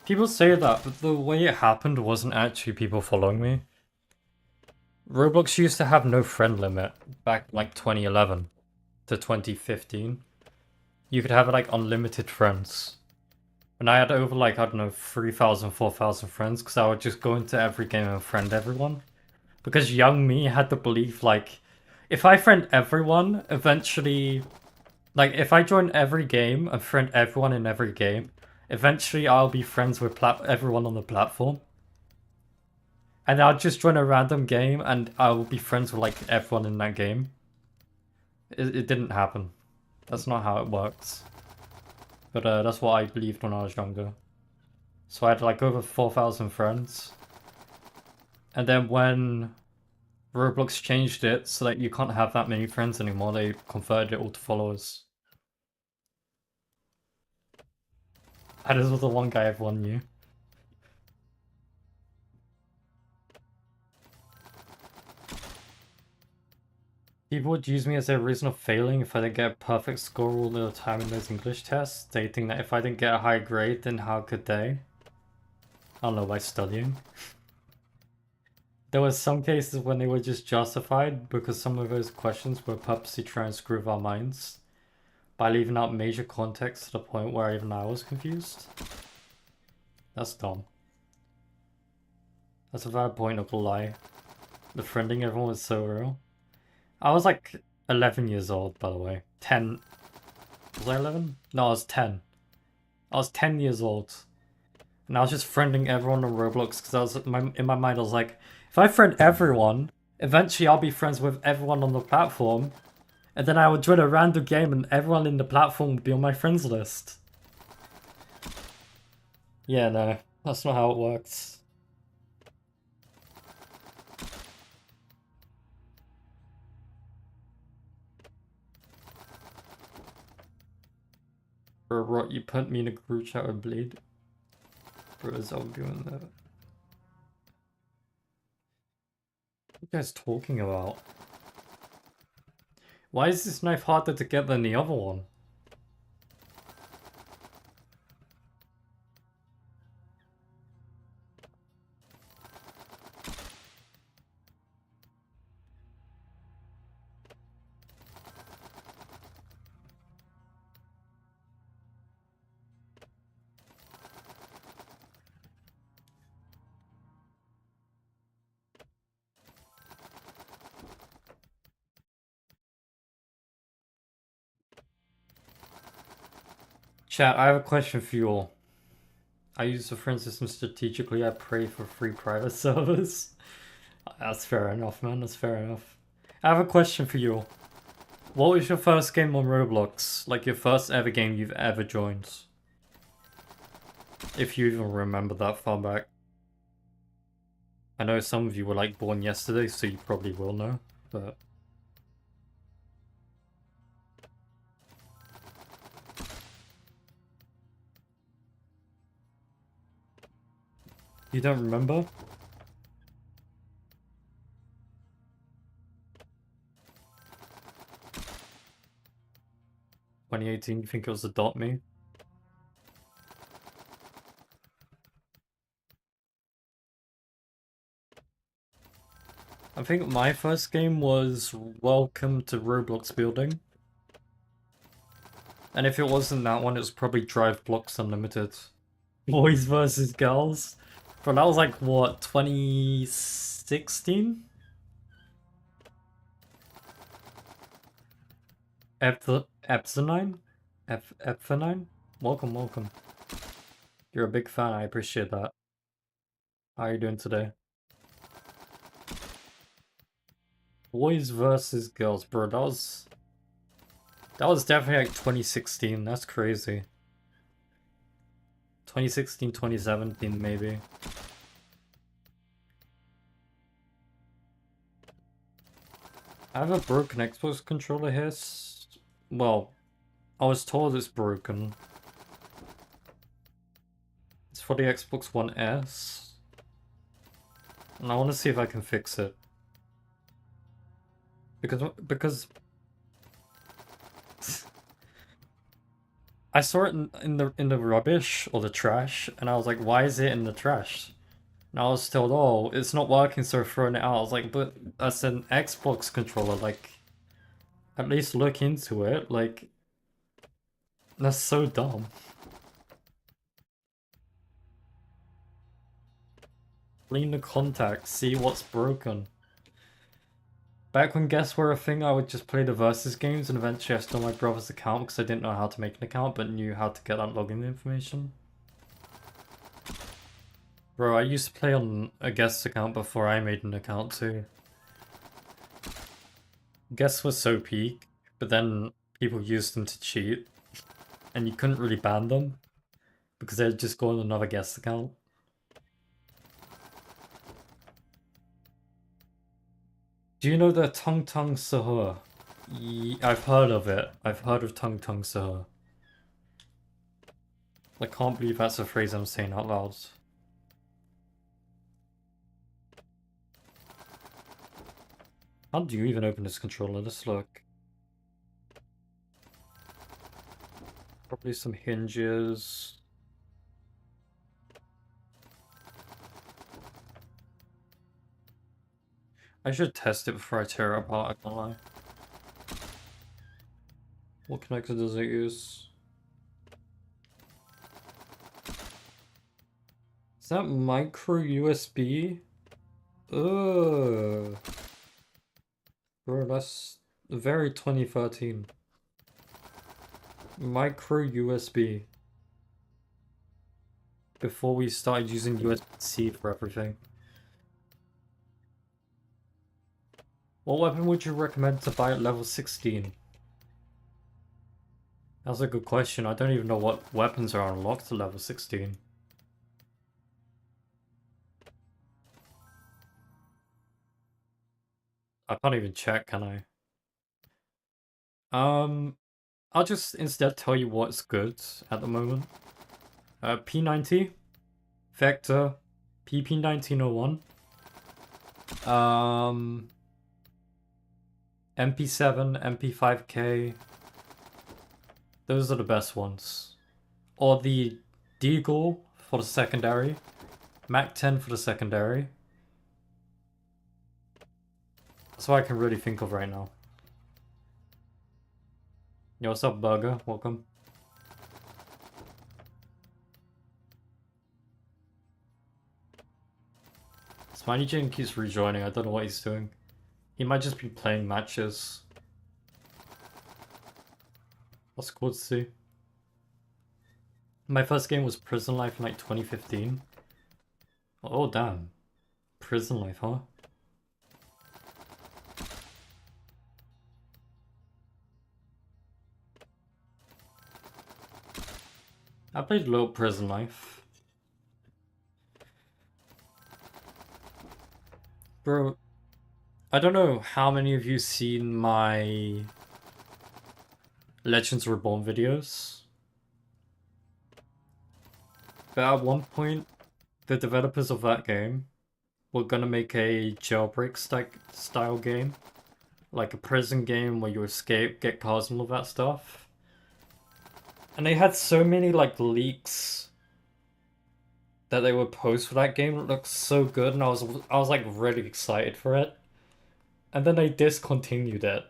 People say that, but the way it happened wasn't actually people following me. Roblox used to have no friend limit back like 2011 to 2015. You could have like unlimited friends. And I had over like, I don't know, 3,000, 4,000 friends because I would just go into every game and friend everyone. Because young me had the belief like, if I friend everyone, eventually, like if I join every game and friend everyone in every game, eventually I'll be friends with everyone on the platform. And I'll just join a random game and I will be friends with like everyone in that game. It didn't happen. That's not how it works. But that's what I believed when I was younger. So I had like over 4,000 friends. And then when Roblox changed it so that you can't have that many friends anymore, they converted it all to followers. And this was the one guy everyone knew. People would use me as a reason of failing if I didn't get a perfect score all the time in those English tests, stating that if I didn't get a high grade, then how could they? I don't know, by studying. There were some cases when they were just justified because some of those questions were purposely trying to screw with our minds by leaving out major context to the point where even I was confused. That's dumb. That's a valid point, not gonna lie. The friending everyone was so real. I was like 11 years old, by the way. 10. Was I 11? No, I was 10. I was 10 years old. And I was just friending everyone on Roblox because I was in my mind I was like, if I friend everyone, eventually I'll be friends with everyone on the platform, and then I would join a random game and everyone in the platform would be on my friends list. Yeah, no, that's not how it works. Bro, what, you put me in a group chat with Bleed? Bro, is arguing that. What are you guys talking about? Why is this knife harder to get than the other one? Chat, I have a question for you all. I use the friend system strategically. I pray for free private servers. That's fair enough, man. That's fair enough. I have a question for you all. What was your first game on Roblox? Like your first ever game you've ever joined? If you even remember that far back. I know some of you were like born yesterday, so you probably will know, but... You don't remember? 2018, you think it was Adopt Me? I think my first game was Welcome to Roblox Building. And if it wasn't that one, it was probably Drive Blocks Unlimited. Boys versus Girls. Bro, that was like, what, 2016? Epsonine? Epfonine? Welcome, welcome. You're a big fan, I appreciate that. How are you doing today? Boys versus Girls, bro, that was definitely like 2016, that's crazy. 2016, 2017 maybe. I have a broken Xbox controller here. Well, I was told it's broken. It's for the Xbox One S. And I want to see if I can fix it. Because I saw it in the rubbish or the trash, and I was like, why is it in the trash? And I was told, oh, it's not working, so throwing it out. I was like, but that's an Xbox controller, like, at least look into it, like, that's so dumb. Clean the contacts, see what's broken. Back when guests were a thing, I would just play the versus games, and eventually I stole my brother's account because I didn't know how to make an account, but knew how to get that login information. Bro, I used to play on a guest account before I made an account too. Guests were so peak, but then people used them to cheat, and you couldn't really ban them because they'd just go on another guest account. Do you know the Tung Tung Sahur? I've heard of it. I've heard of Tung Tung Sahur. I can't believe that's a phrase I'm saying out loud. How do you even open this controller? Let's look. Probably some hinges. I should test it before I tear it apart, I can't lie. What connector does it use? Is that micro USB? Ugh. Bro, that's very 2013. Micro USB. Before we started using USB-C for everything. What weapon would you recommend to buy at level 16? That's a good question. I don't even know what weapons are unlocked at level 16. I can't even check, can I? I'll just instead tell you what's good at the moment. P90, Vector, PP1901, MP7, MP5K. Those are the best ones. Or the Deagle for the secondary, Mac 10 for the secondary. That's what I can really think of right now. Yo, what's up, Burger? Welcome. Smiley Jane keeps rejoining. I don't know what he's doing. He might just be playing matches. That's cool to see. My first game was Prison Life in like 2015. Oh, damn. Prison Life, huh? I played a little Prison Life. Bro, I don't know how many of you seen my Legends Reborn videos. But at one point, the developers of that game were gonna make a jailbreak style game. Like a prison game where you escape, get cars and all that stuff. And they had so many like leaks that they would post for that game. It looked so good, and I was like really excited for it. And then they discontinued it.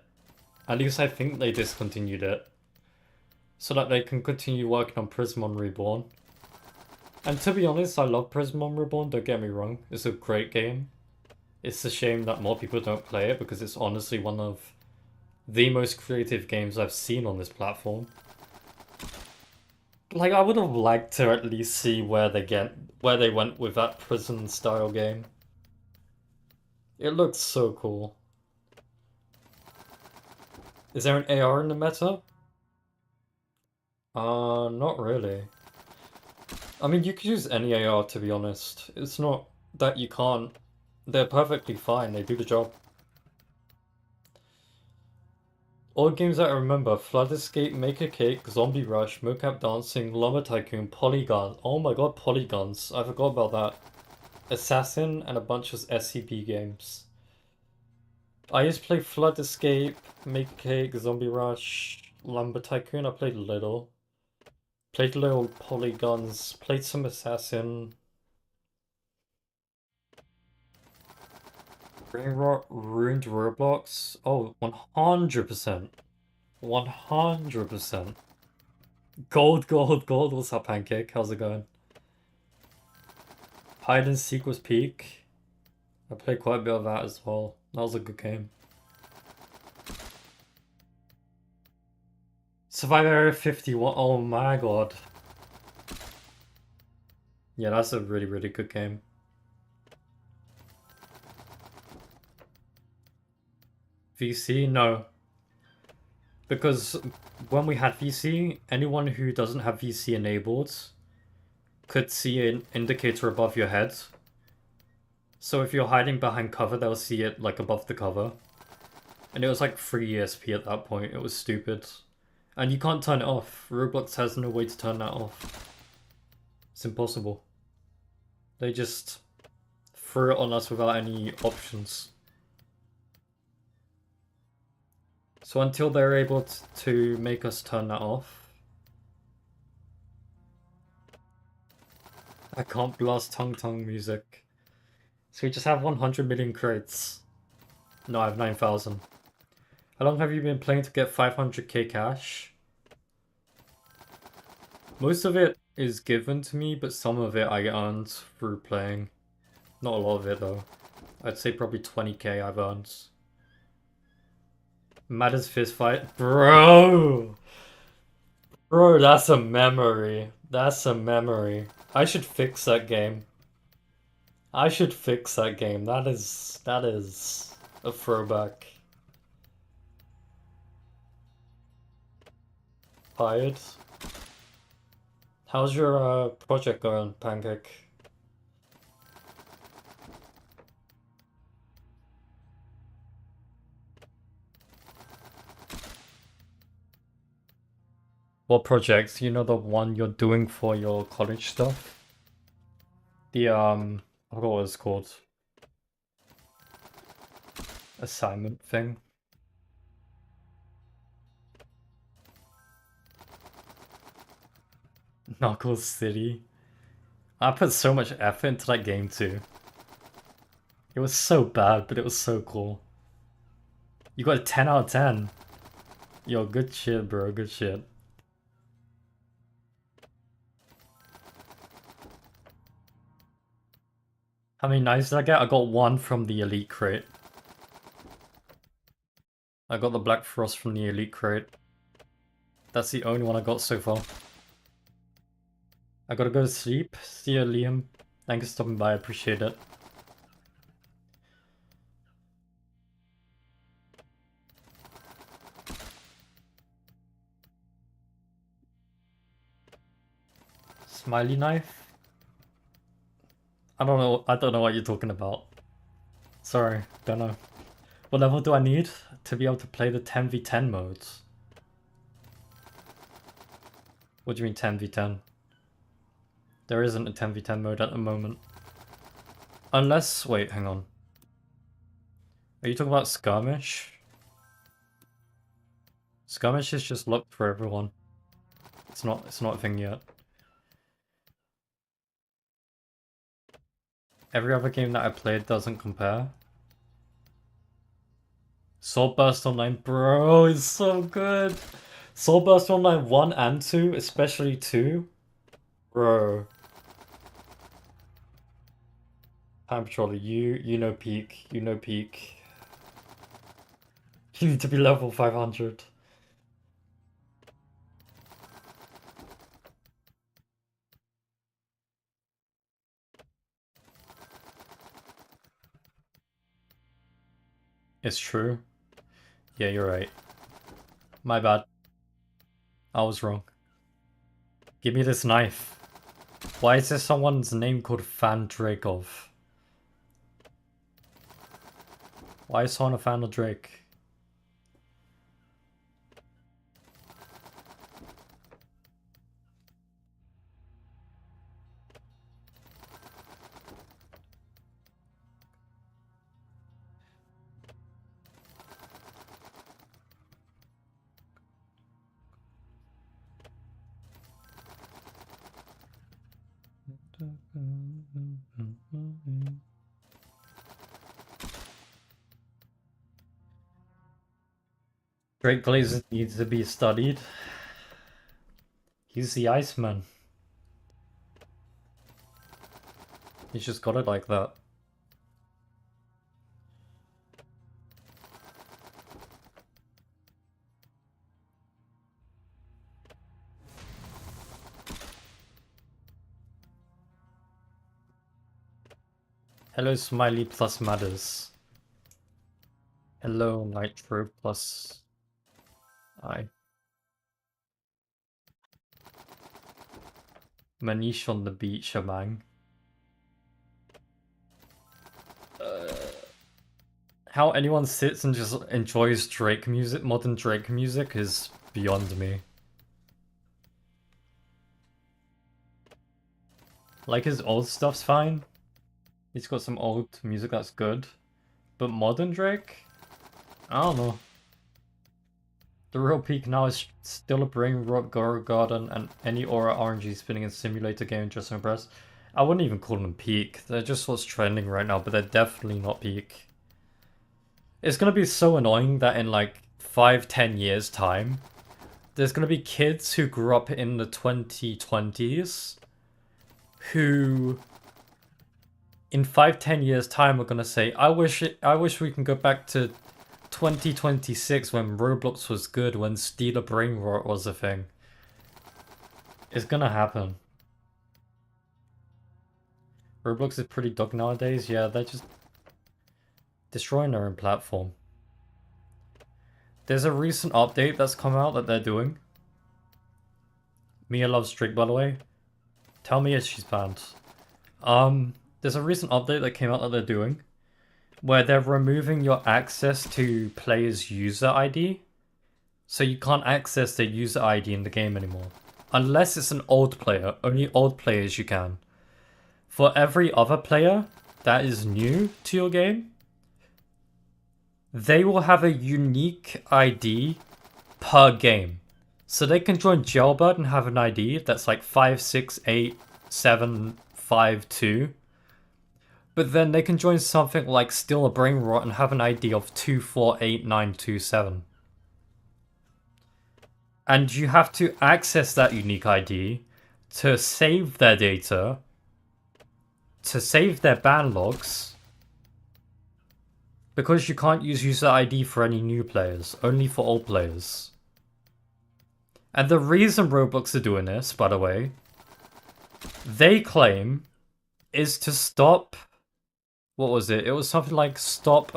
At least I think they discontinued it. So that they can continue working on Prismon Reborn. And to be honest, I love Prismon Reborn, don't get me wrong. It's a great game. It's a shame that more people don't play it because it's honestly one of the most creative games I've seen on this platform. Like, I would have liked to at least see where they went with that prison style game. It looks so cool. Is there an AR in the meta? Not really. I mean, you could use any AR to be honest. It's not that you can't. They're perfectly fine, they do the job. All games that I remember: Flood Escape, Make a Cake, Zombie Rush, Mocap Dancing, Llama Tycoon, Polygon. Oh my god, Polygons. I forgot about that. Assassin, and a bunch of SCP games. I used to play Flood Escape, Make a Cake, Zombie Rush, Lumber Tycoon. I played a little. Played a little Polygons. Played some Assassin. Brain Rot ruined Roblox. Oh, 100%. 100%. Gold, gold, gold. What's up, Pancake? How's it going? Hide and Seek was peak. I played quite a bit of that as well. That was a good game. Survivor Area 51. Oh my god. Yeah, that's a really, really good game. VC? No. Because when we had VC, anyone who doesn't have VC enabled could see an indicator above your head. So if you're hiding behind cover, they'll see it like above the cover. And it was like free ESP at that point. It was stupid. And you can't turn it off. Roblox has no way to turn that off. It's impossible. They just threw it on us without any options. So until they're able to make us turn that off, I can't blast tongue music. So we just have 100 million crates. No, I have 9,000. How long have you been playing to get 500k cash? Most of it is given to me, but some of it I earned through playing. Not a lot of it though. I'd say probably 20k I've earned. Matters fist fight? Bro! Bro, that's a memory. That's a memory. I should fix that game. I should fix that game. That is a throwback. Tired? How's your project going, Pancake? What projects? You know, the one you're doing for your college stuff? The I forgot what it's called. Assignment thing. Knuckles City. I put so much effort into that game too. It was so bad, but it was so cool. You got a 10 out of 10. Yo, good shit, bro. Good shit. How many knives did I get? I got one from the Elite Crate. I got the Black Frost from the Elite Crate. That's the only one I got so far. I gotta go to sleep. See you, Liam. Thanks for stopping by. I appreciate it. Smiley knife? I don't know what you're talking about. Sorry, don't know. What level do I need to be able to play the 10v10 modes? What do you mean 10v10? There isn't a 10v10 mode at the moment. Unless, wait, hang on. Are you talking about Skirmish? Skirmish is just locked for everyone. It's not a thing yet. Every other game that I played doesn't compare. Soul Burst Online, bro, is so good. Soul Burst Online 1 and 2, especially 2. Bro. Time Patroller, you know peak. You know peak. You need to be level 500. It's true. Yeah, you're right. My bad. I was wrong. Give me this knife. Why is there someone's name called Fan Drakov? Why is someone a fan of Drake? Drake Glazer needs to be studied. He's the Iceman. You just got it like that. Hello, Smiley plus Matters. Hello, Nitro plus I. Manish on the beach, amang. How anyone sits and just enjoys Drake music, modern Drake music, is beyond me. Like, his old stuff's fine. He's got some old music that's good. But modern Drake? I don't know. The real peak now is still a brain rot garden and any aura RNG spinning in simulator game just impressed. I wouldn't even call them peak. They're just what's trending right now, but they're definitely not peak. It's gonna be so annoying that in like 5-10 years time, there's gonna be kids who grew up in the 2020s who in 5-10 years time are gonna say, I wish we can go back to 2026 when Roblox was good, when Stealer Brain Rot was a thing. It's gonna happen. Roblox is pretty dog nowadays. Yeah, they're just destroying their own platform. There's a recent update that's come out that they're doing. Mia loves Drake, by the way. Tell me if she's banned. There's a recent update that came out that they're doing where they're removing your access to players' user ID. So you can't access their user ID in the game anymore. Unless it's an old player. Only old players you can. For every other player that is new to your game, they will have a unique ID per game. So they can join Jailbird and have an ID that's like 568752. But then they can join something like Still a Brain Rot and have an ID of 248927. And you have to access that unique ID to save their data, to save their ban logs, because you can't use user ID for any new players, only for old players. And the reason Roblox are doing this, by the way, they claim, is to stop... What was it? It was something like stop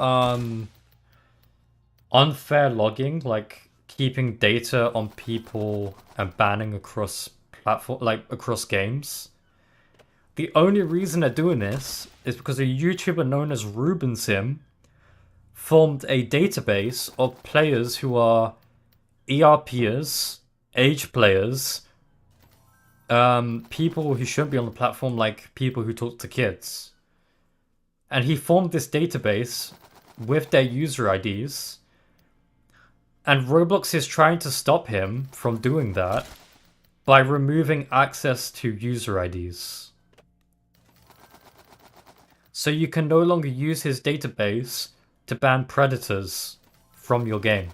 unfair logging, like keeping data on people and banning across platform, like across games. The only reason they're doing this is because a YouTuber known as Ruben Sim formed a database of players who are ERPers, age players, people who shouldn't be on the platform, like people who talk to kids. And he formed this database with their user IDs. And Roblox is trying to stop him from doing that by removing access to user IDs. So you can no longer use his database to ban predators from your game.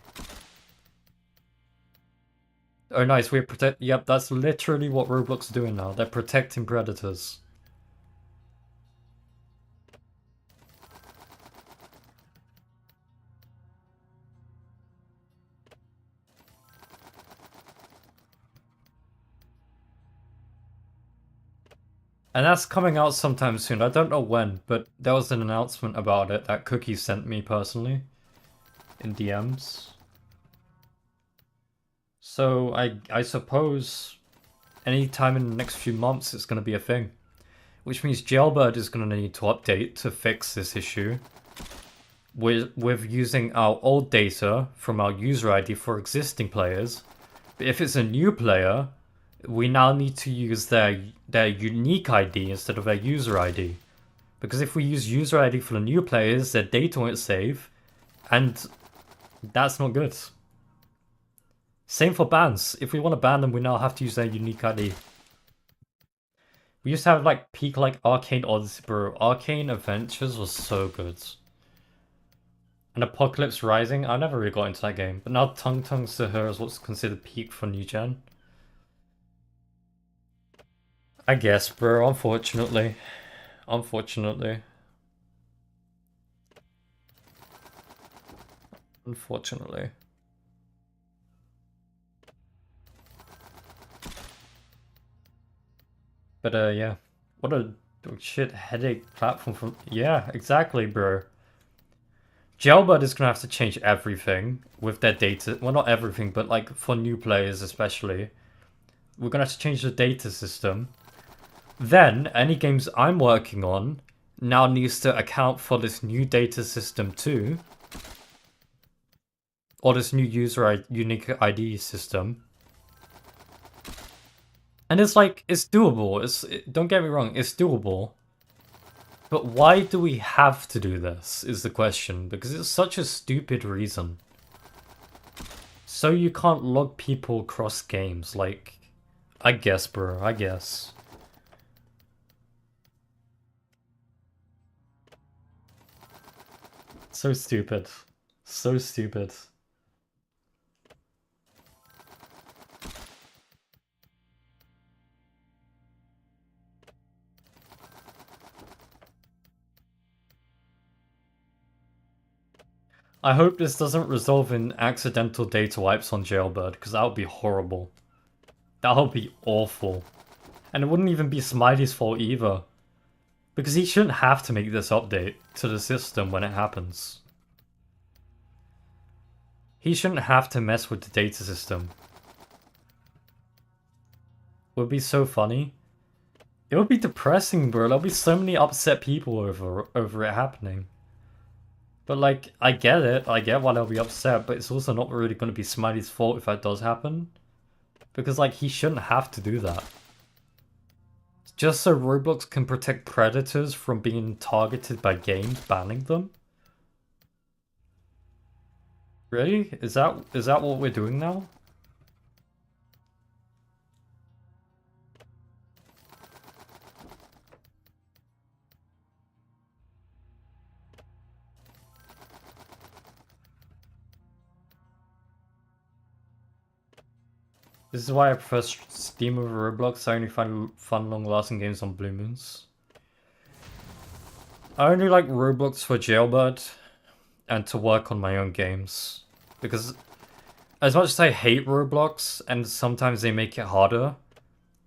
Oh nice, we're yep, that's literally what Roblox is doing now. They're protecting predators. And that's coming out sometime soon. I don't know when, but there was an announcement about it that Cookie sent me personally in DMs. So I suppose anytime in the next few months it's going to be a thing. Which means Jailbird is going to need to update to fix this issue with using our old data from our user ID for existing players. But if it's a new player, we now need to use their unique ID instead of their user ID. Because if we use user ID for the new players, their data won't save, and that's not good. Same for bans. If we want to ban them, we now have to use their unique ID. We used to have like peak like Arcane Odyssey, bro. Arcane Adventures was so good. And Apocalypse Rising, I never really got into that game. But now Tung Tung Sahur is what's considered peak for new gen. I guess, bro, unfortunately. Unfortunately. Unfortunately. But yeah. What a shit headache platform from... Yeah, exactly, bro. Jailbird is gonna have to change everything with their data. Well, not everything, but like for new players especially. We're gonna have to change the data system. Then, any games I'm working on now needs to account for this new data system too. Or this new user unique ID system. And it's like, it's doable. Don't get me wrong, it's doable. But why do we have to do this, is the question. Because it's such a stupid reason. So you can't log people across games, like... I guess, bro, I guess. So stupid. So stupid. I hope this doesn't resolve in accidental data wipes on Jailbird, because that would be horrible. That would be awful. And it wouldn't even be Smiley's fault either. Because he shouldn't have to make this update to the system when it happens. He shouldn't have to mess with the data system. It would be so funny. It would be depressing, bro. There'll be so many upset people over it happening. But like, I get it. I get why they'll be upset, but it's also not really going to be Smiley's fault if that does happen. Because like, he shouldn't have to do that. Just so Roblox can protect predators from being targeted by games banning them? Really? Is that what we're doing now? This is why I prefer Steam over Roblox. I only find fun, long-lasting games on Blue Moons. I only like Roblox for Jailbird and to work on my own games. Because as much as I hate Roblox, and sometimes they make it harder,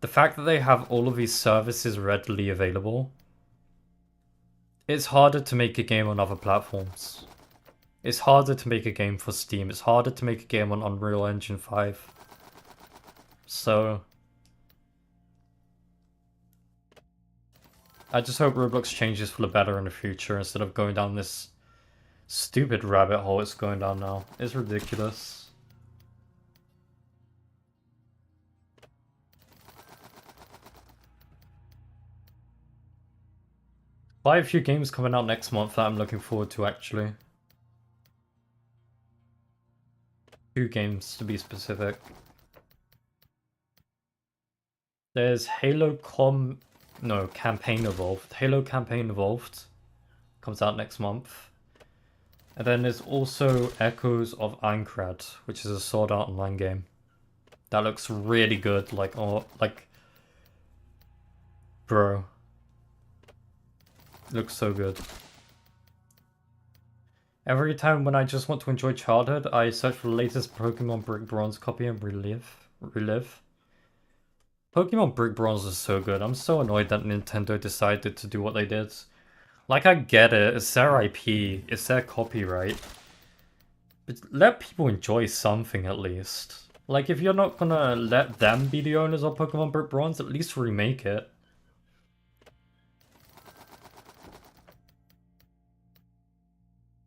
the fact that they have all of these services readily available, it's harder to make a game on other platforms. It's harder to make a game for Steam. It's harder to make a game on Unreal Engine 5. So... I just hope Roblox changes for the better in the future instead of going down this stupid rabbit hole it's going down now. It's ridiculous. Quite a few games coming out next month that I'm looking forward to, actually. 2 games, to be specific. There's Campaign Evolved. Halo Campaign Evolved comes out next month. And then there's also Echoes of Aincrad, which is a Sword Art Online game. That looks really good, bro. It looks so good. Every time when I just want to enjoy childhood, I search for the latest Pokemon Brick Bronze copy and relive. Pokemon Brick Bronze is so good. I'm so annoyed that Nintendo decided to do what they did. Like, I get it. It's their IP. It's their copyright. But let people enjoy something at least. Like, if you're not gonna let them be the owners of Pokemon Brick Bronze, at least remake it.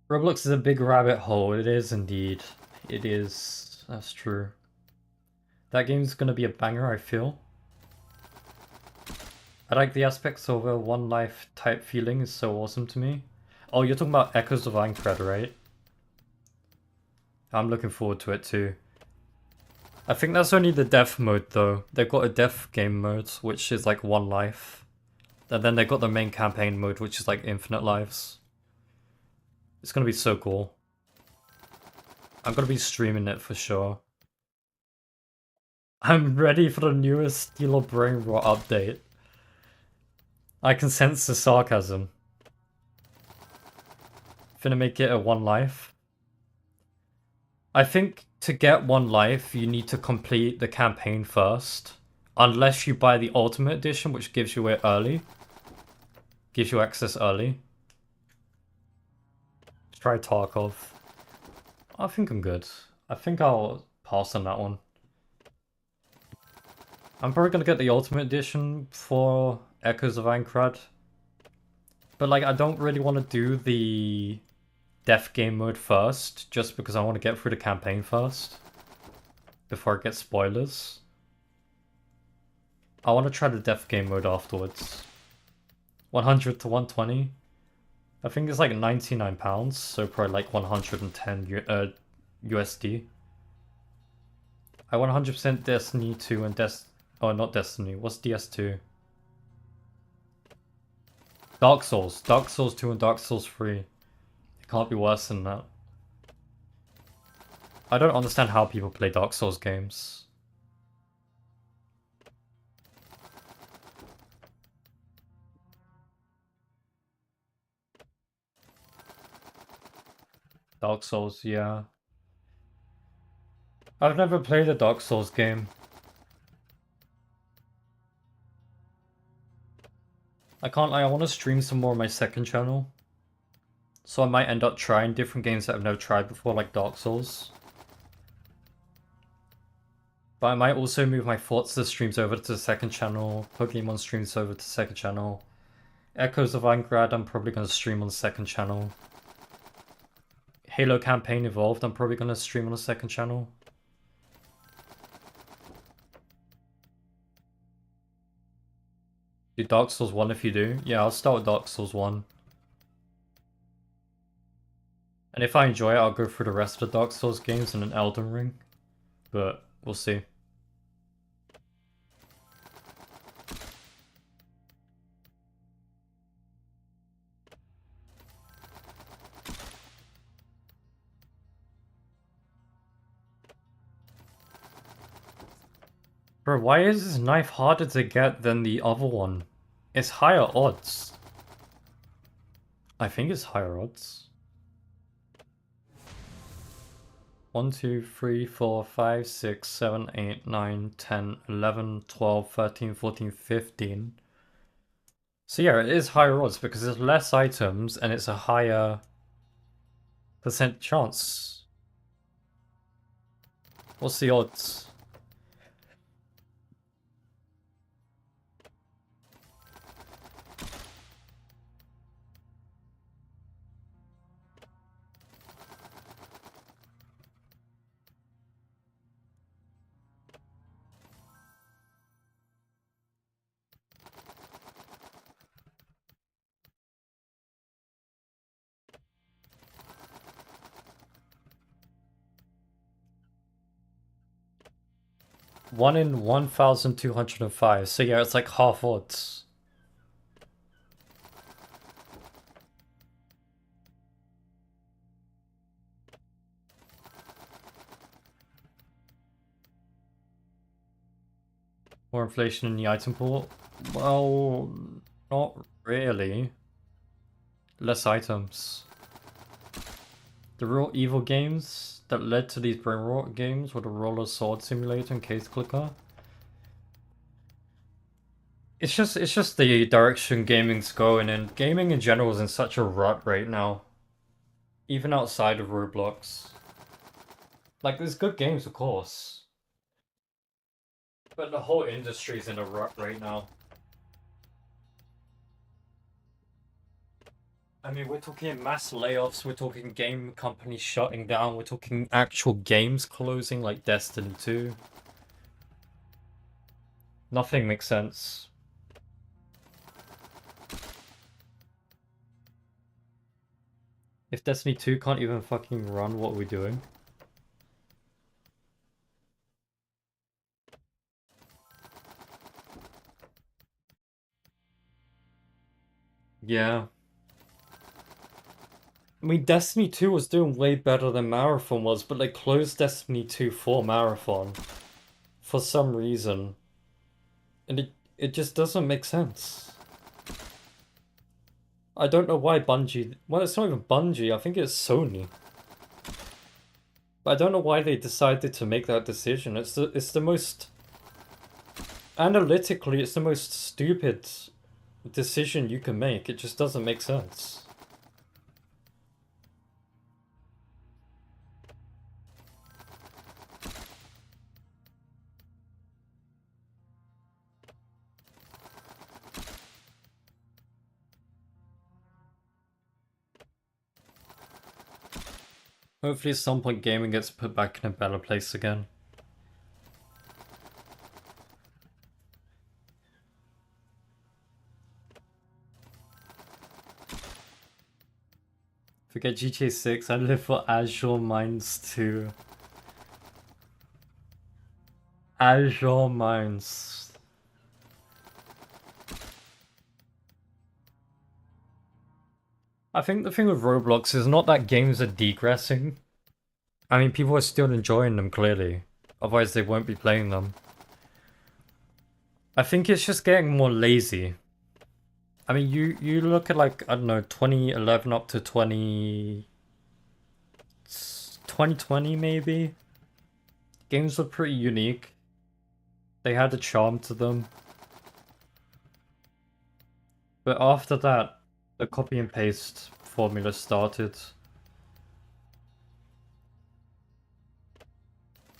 Roblox is a big rabbit hole. It is indeed. It is. That's true. That game's gonna be a banger, I feel. I like the aspects of a One Life type feeling. Is so awesome to me. Oh, you're talking about Echoes of Aincrad, right? I'm looking forward to it too. I think that's only the death mode though. They've got a death game mode, which is like 1 life. And then they've got the main campaign mode, which is like infinite lives. It's gonna be so cool. I'm gonna be streaming it for sure. I'm ready for the newest Steel of Brain Rot update. I can sense the sarcasm. Finna make it a 1 life. I think to get 1 life, you need to complete the campaign first. Unless you buy the Ultimate Edition, which gives you it early. Gives you access early. Let's try Tarkov. I think I'm good. I think I'll pass on that one. I'm probably gonna get the Ultimate Edition for Echoes of Aincrad. But like, I don't really want to do the Death Game mode first, just because I want to get through the campaign first. Before I get spoilers. I want to try the Death Game mode afterwards. 100 to 120. I think it's like £99, so probably like 110 USD. I want 100% Destiny 2 and oh, not Destiny. What's DS2? Dark Souls. Dark Souls 2 and Dark Souls 3. It can't be worse than that. I don't understand how people play Dark Souls games. Dark Souls, yeah. I've never played a Dark Souls game. I can't lie, I want to stream some more on my second channel. So I might end up trying different games that I've never tried before, like Dark Souls. But I might also move my Forza streams over to the second channel, Pokemon streams over to the second channel. Echoes of Aincrad I'm probably going to stream on the second channel. Halo Campaign Evolved I'm probably going to stream on the second channel. Do Dark Souls 1 if you do. Yeah, I'll start with Dark Souls 1. And if I enjoy it, I'll go through the rest of the Dark Souls games in an Elden Ring. But we'll see. Bro, why is this knife harder to get than the other one? It's higher odds. I think it's higher odds. 1, 2, 3, 4, 5, 6, 7, 8, 9, 10, 11, 12, 13, 14, 15. So yeah, it is higher odds because there's less items and it's a higher percent chance. What's the odds? One in 1,205. So yeah, it's like half odds. More inflation in the item pool? Well, not really. Less items. The real evil games that led to these brain rot games were the Roller Sword Simulator and Case Clicker. It's just the direction gaming's going in. Gaming in general is in such a rut right now. Even outside of Roblox. Like, there's good games, of course. But the whole industry's in a rut right now. I mean, we're talking mass layoffs, we're talking game companies shutting down, we're talking actual games closing like Destiny 2. Nothing makes sense. If Destiny 2 can't even fucking run, what are we doing? Yeah. I mean, Destiny 2 was doing way better than Marathon was, but they closed Destiny 2 for Marathon. For some reason. And it just doesn't make sense. I don't know why Bungie. Well, it's not even Bungie. I think it's Sony. But I don't know why they decided to make that decision. It's the most analytically, it's the most stupid decision you can make. It just doesn't make sense. Hopefully at some point gaming gets put back in a better place again. Forget GTA 6, I live for Azure Mines 2. Azure Mines. I think the thing with Roblox is not that games are degressing. I mean, people are still enjoying them, clearly. Otherwise, they won't be playing them. I think it's just getting more lazy. I mean, you look at, like, I don't know, 2011 up to 2020 maybe? Games were pretty unique. They had a charm to them. But after that, the copy and paste formula started.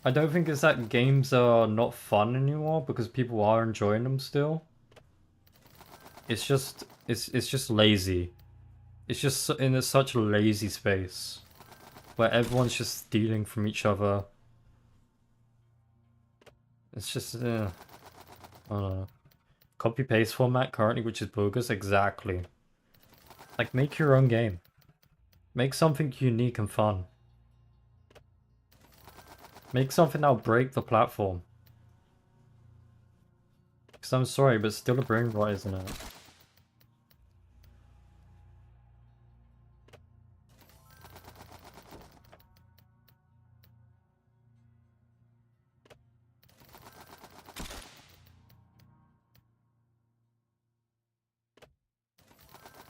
I don't think it's that games are not fun anymore because people are enjoying them still. It's just lazy. It's just in such a lazy space where everyone's just stealing from each other. It's just I don't know. Copy paste format currently, which is bogus. Exactly. Like, make your own game. Make something unique and fun. Make something that'll break the platform. Because I'm sorry, but it's still a brain rot, isn't it?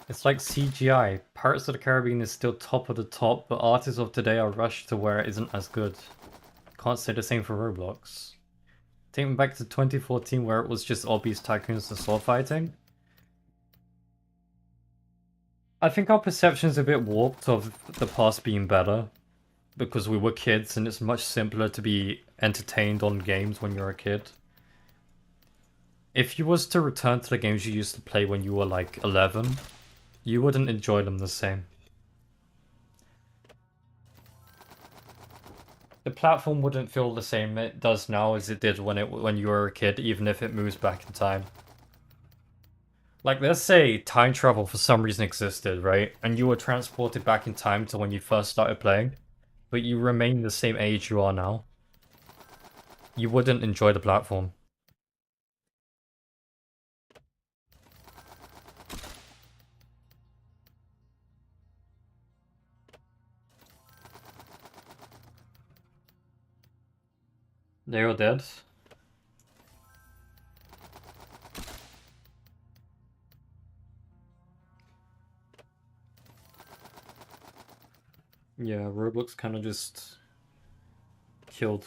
It's like CGI. Pirates of the Caribbean is still top of the top, but artists of today are rushed to where it isn't as good. Can't say the same for Roblox. Take me back to 2014 where it was just obvious tycoons and sword fighting. I think our perception's a bit warped of the past being better. Because we were kids and it's much simpler to be entertained on games when you're a kid. If you was to return to the games you used to play when you were like 11, you wouldn't enjoy them the same. The platform wouldn't feel the same it does now as it did when you were a kid, even if it moves back in time. Like, let's say time travel for some reason existed, right? And you were transported back in time to when you first started playing, but you remain the same age you are now. You wouldn't enjoy the platform. They were dead. Yeah, Roblox kind of just killed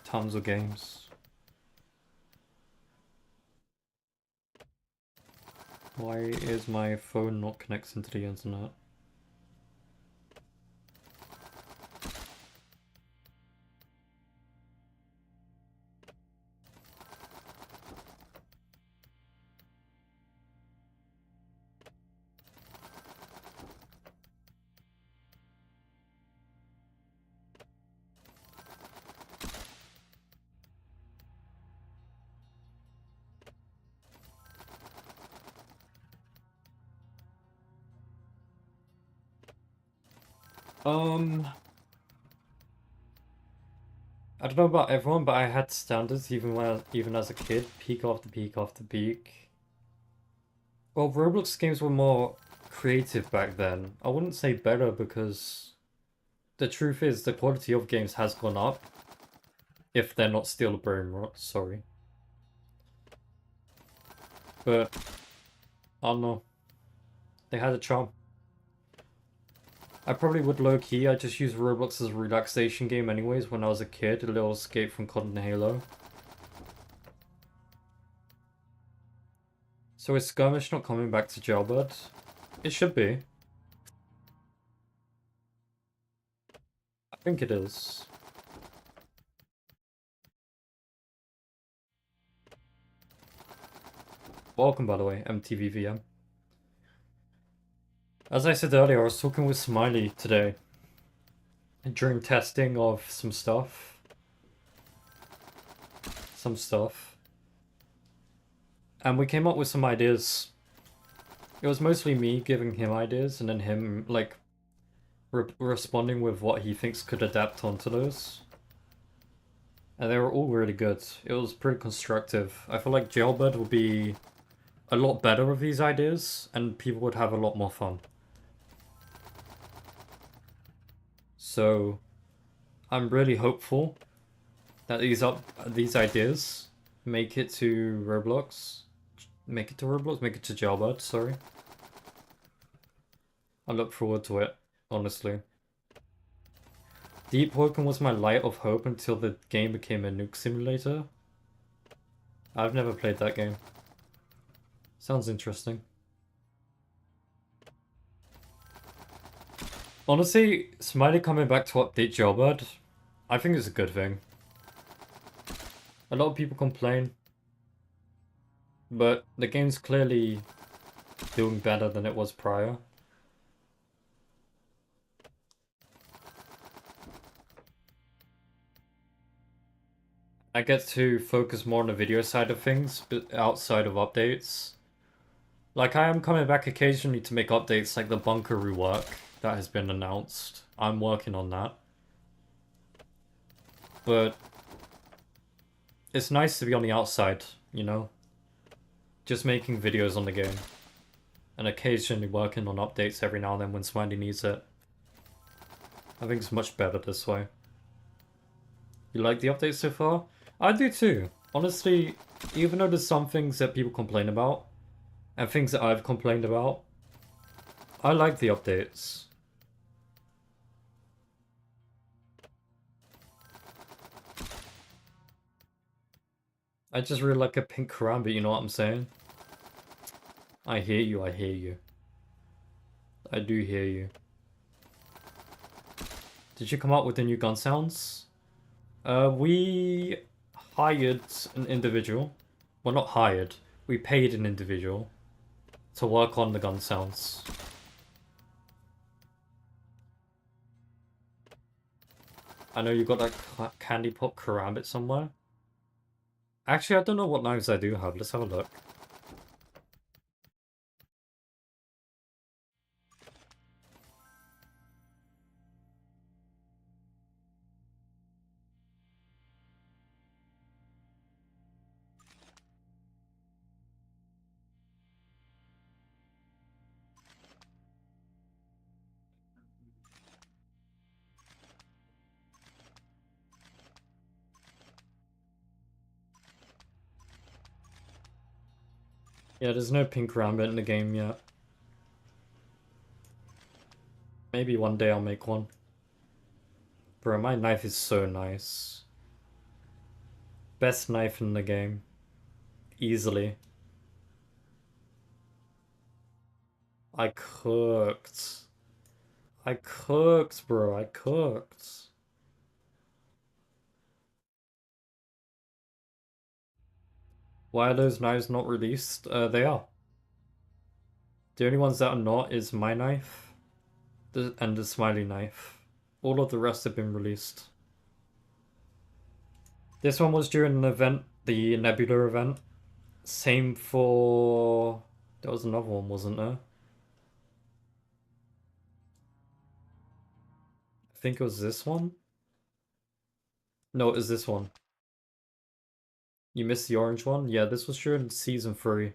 tons of games. Why is my phone not connecting to the internet? I don't know about everyone, but I had standards even as a kid, peak after peak after peak. Well, Roblox games were more creative back then. I wouldn't say better because the truth is the quality of games has gone up. If they're not still a brain rot, sorry. But I don't know. They had a charm. I probably would low-key, I just used Roblox as a relaxation game anyways when I was a kid, a little escape from COD and Halo. So is Skirmish not coming back to Jailbird? It should be. I think it is. Welcome, by the way, MTVVM. As I said earlier, I was talking with Smiley today during testing of some stuff. And we came up with some ideas. It was mostly me giving him ideas and then him, like, responding with what he thinks could adapt onto those. And they were all really good. It was pretty constructive. I feel like Jailbird will be a lot better with these ideas, and people would have a lot more fun. So, I'm really hopeful that these ideas make it to Roblox. Make it to Jailbird, sorry. I look forward to it, honestly. Deep Woken was my light of hope until the game became a nuke simulator. I've never played that game. Sounds interesting. Honestly, Smiley coming back to update Jailbird, I think it's a good thing. A lot of people complain, but the game's clearly doing better than it was prior. I get to focus more on the video side of things, but outside of updates. Like, I am coming back occasionally to make updates like the bunker rework that has been announced. I'm working on that. But it's nice to be on the outside, you know? Just making videos on the game. And occasionally working on updates every now and then when Smiley needs it. I think it's much better this way. You like the updates so far? I do too. Honestly, even though there's some things that people complain about, and things that I've complained about, I like the updates. I just really like a pink karambit, you know what I'm saying? I hear you, I hear you. I do hear you. Did you come up with the new gun sounds? We hired an individual. Well, not hired. We paid an individual to work on the gun sounds. I know you got that candy pop karambit somewhere. Actually, I don't know what knives I do have. Let's have a look. Yeah, there's no pink karambit in the game yet. Maybe one day I'll make one. Bro, my knife is so nice. Best knife in the game. Easily. I cooked. I cooked, bro. I cooked. Why are those knives not released? They are. The only ones that are not is my knife and the smiley knife. All of the rest have been released. This one was during an event, the Nebula event. Same for... There was another one, wasn't there? I think it was this one? No, it was this one. You missed the orange one? Yeah, this was during Season 3.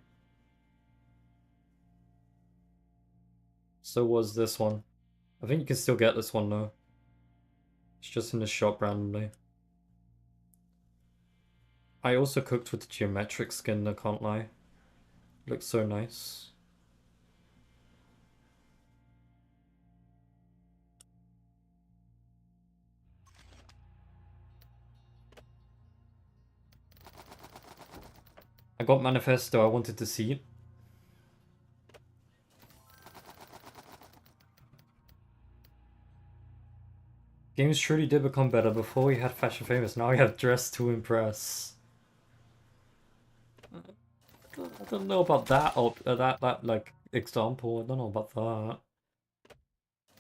So was this one. I think you can still get this one though. It's just in the shop randomly. I also cooked with the geometric skin, I can't lie. Looks so nice. got Manifesto, I wanted to see it. Games truly did become better. Before we had Fashion Famous, now we have Dress to Impress. I don't know about that that like example. I don't know about that.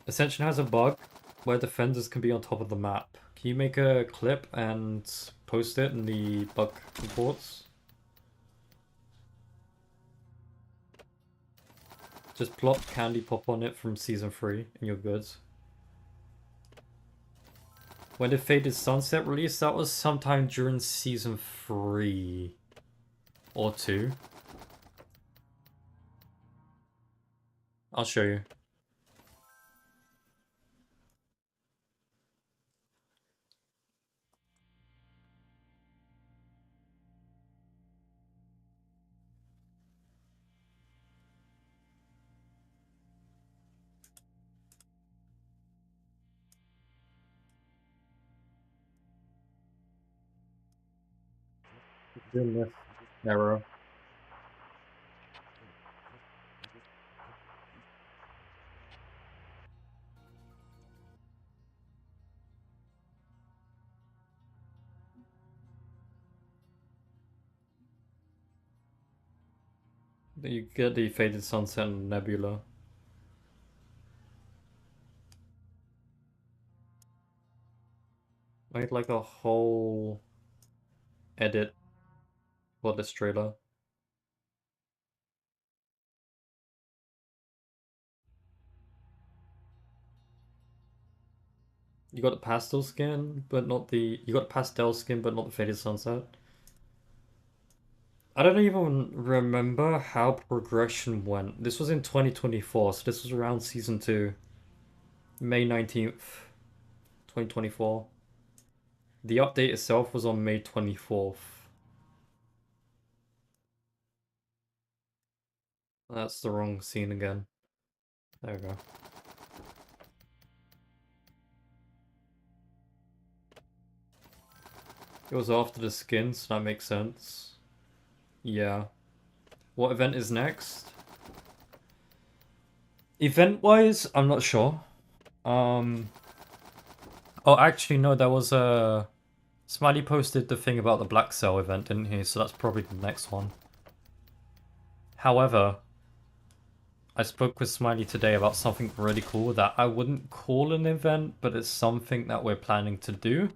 Ascension has a bug where defenders can be on top of the map. Can you make a clip and post it in the bug reports? Just plot Candy Pop on it from Season 3 and you're good. When did Faded Sunset release? That was sometime during Season 3 or 2. I'll show you. Error. You get the Faded Sunset and Nebula. Made like a whole edit for this trailer. You got the pastel skin, but not the... You got pastel skin, but not the Faded Sunset. I don't even remember how progression went. This was in 2024, so this was around Season 2. May 19th, 2024. The update itself was on May 24th. That's the wrong scene again. There we go. It was after the skin, so that makes sense. Yeah. What event is next? Event-wise, I'm not sure. Oh, actually, no, there was a... Smiley posted the thing about the Black Cell event, didn't he? So that's probably the next one. However, I spoke with Smiley today about something really cool that I wouldn't call an event, but it's something that we're planning to do.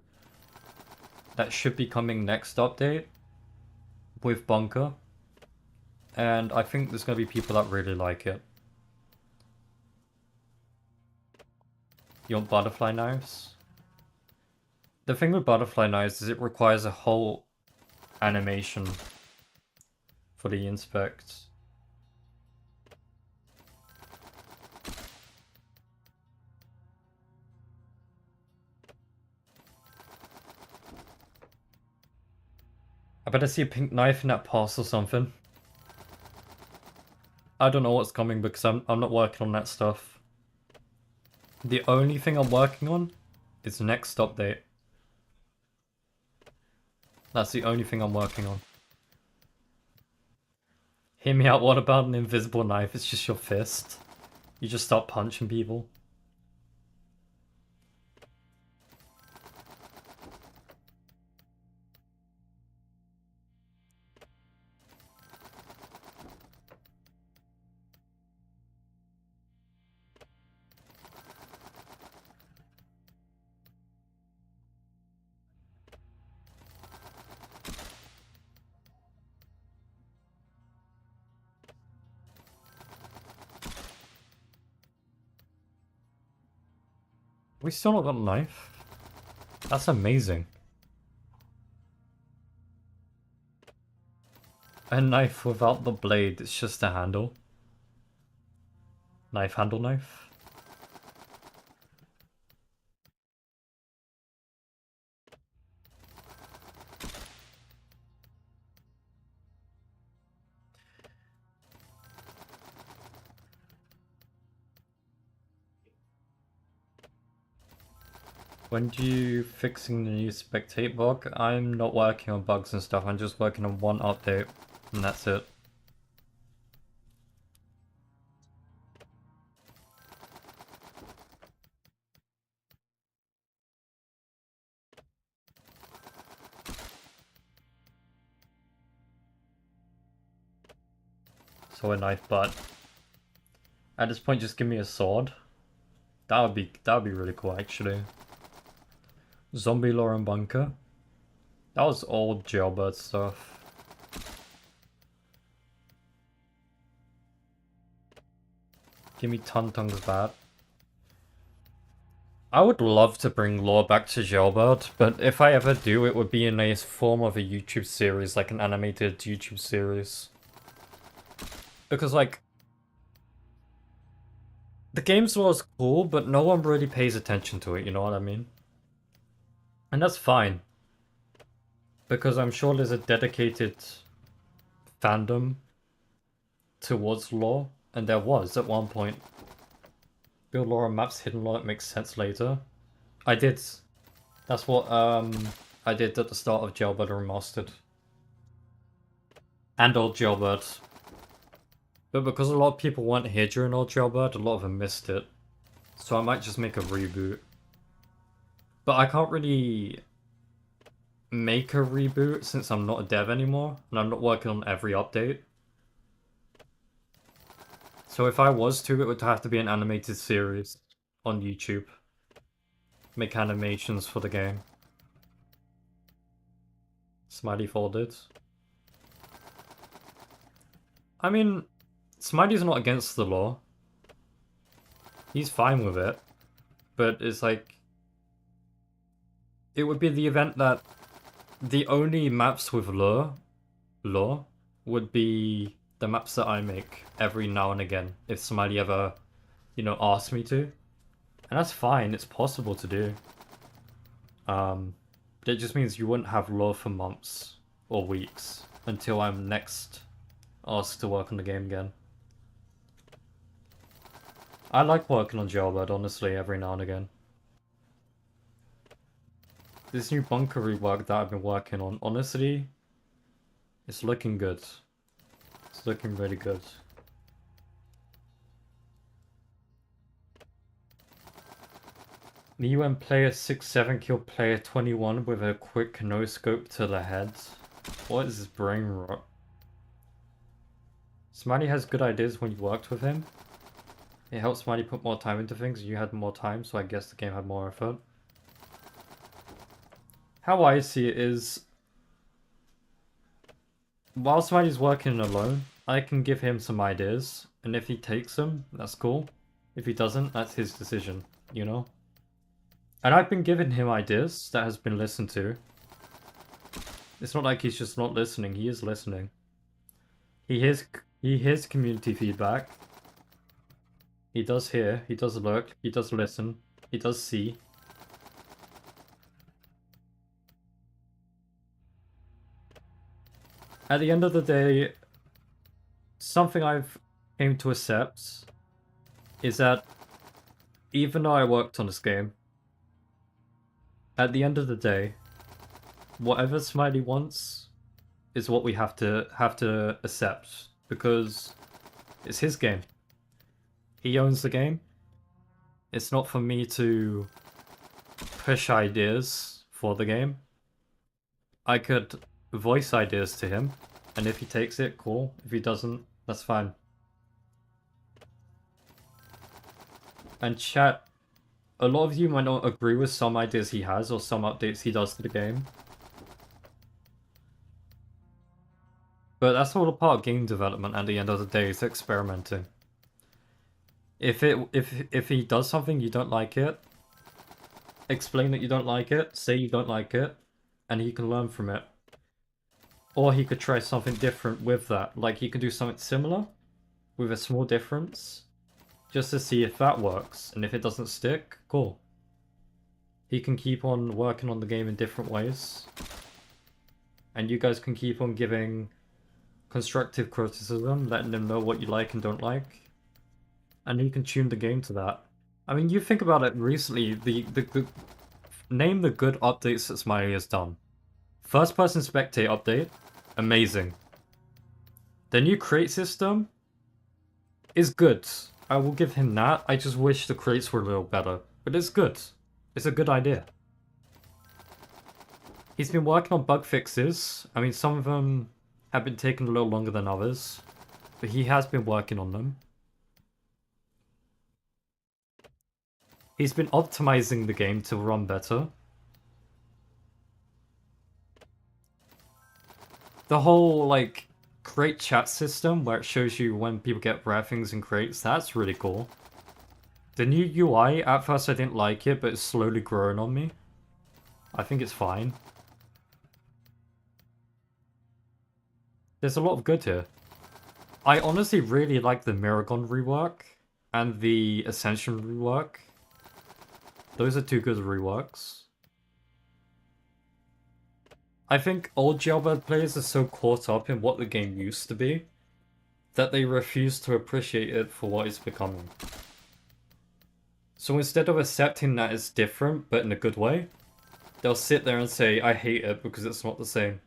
That should be coming next update with Bunker. And I think there's going to be people that really like it. You want butterfly knives? The thing with butterfly knives is it requires a whole animation for the inspect. I better see a pink knife in that pass or something. I don't know what's coming because I'm not working on that stuff. The only thing I'm working on is next update. That's the only thing I'm working on. Hear me out, what about an invisible knife? It's just your fist. You just start punching people. We still not got a knife? That's amazing. A knife without the blade, it's just a handle. Knife, handle, knife. When do you fixing the new spectate bug? I'm not working on bugs and stuff, I'm just working on one update. And that's it. So a knife butt. At this point, just give me a sword. That would be really cool, actually. Zombie lore and bunker. That was old Jailbird stuff. Give me Tuntung's bat. I would love to bring lore back to Jailbird, but if I ever do, it would be in a form of a YouTube series, like an animated YouTube series. Because, like, the game's lore is cool, but no one really pays attention to it, you know what I mean? And that's fine. Because I'm sure there's a dedicated fandom towards lore, and there was at one point. Build lore on maps, hidden lore, it makes sense later. I did. That's what I did at the start of Jailbird Remastered. And Old Jailbird. But because a lot of people weren't here during Old Jailbird, a lot of them missed it. So I might just make a reboot. But I can't really make a reboot since I'm not a dev anymore, and I'm not working on every update. So if I was to, it would have to be an animated series on YouTube. Make animations for the game. Smiley folded. I mean, Smiley's not against the law. He's fine with it. But it's like... It would be the event that the only maps with law would be the maps that I make every now and again. If Smiley ever, you know, asks me to. And that's fine, it's possible to do. But it just means you wouldn't have law for months or weeks until I'm next asked to work on the game again. I like working on Jailbird, honestly, every now and again. This new bunker rework that I've been working on, honestly, it's looking good. It's looking really good. Me when player 6-7 kill player 21 with a quick no-scope to the head. What is this brain rot? Smiley has good ideas when you worked with him. It helps Smiley put more time into things. You had more time, so I guess the game had more effort. How I see it is, while Smiley's working alone, I can give him some ideas, and if he takes them, that's cool. If he doesn't, that's his decision, you know? And I've been giving him ideas that has been listened to. It's not like he's just not listening, he is listening. He hears community feedback. He does hear, he does look, he does listen, he does see. At the end of the day, something I've came to accept is that even though I worked on this game, at the end of the day, whatever Smiley wants is what we have to accept, because it's his game. He owns the game. It's not for me to push ideas for the game. I could voice ideas to him, and if he takes it, cool. If he doesn't, that's fine. And chat, a lot of you might not agree with some ideas he has or some updates he does to the game. But that's all a part of game development at the end of the day, it's experimenting. If he does something you don't like it, explain that you don't like it, say you don't like it, and he can learn from it. Or he could try something different with that. Like, he could do something similar, with a small difference, just to see if that works. And if it doesn't stick, cool. He can keep on working on the game in different ways. And you guys can keep on giving constructive criticism, letting him know what you like and don't like. And he can tune the game to that. I mean, you think about it recently, name the good updates that Smiley has done. First person spectate update, amazing. The new crate system is good. I will give him that. I just wish the crates were a little better. But it's good. It's a good idea. He's been working on bug fixes. I mean, some of them have been taking a little longer than others. But he has been working on them. He's been optimizing the game to run better. The whole, like, crate chat system where it shows you when people get rare things in crates, that's really cool. The new UI, at first I didn't like it, but it's slowly growing on me. I think it's fine. There's a lot of good here. I honestly really like the Miragon rework and the Ascension rework. Those are two good reworks. I think old Jailbird players are so caught up in what the game used to be that they refuse to appreciate it for what it's becoming. So instead of accepting that it's different, but in a good way, they'll sit there and say, I hate it because it's not the same.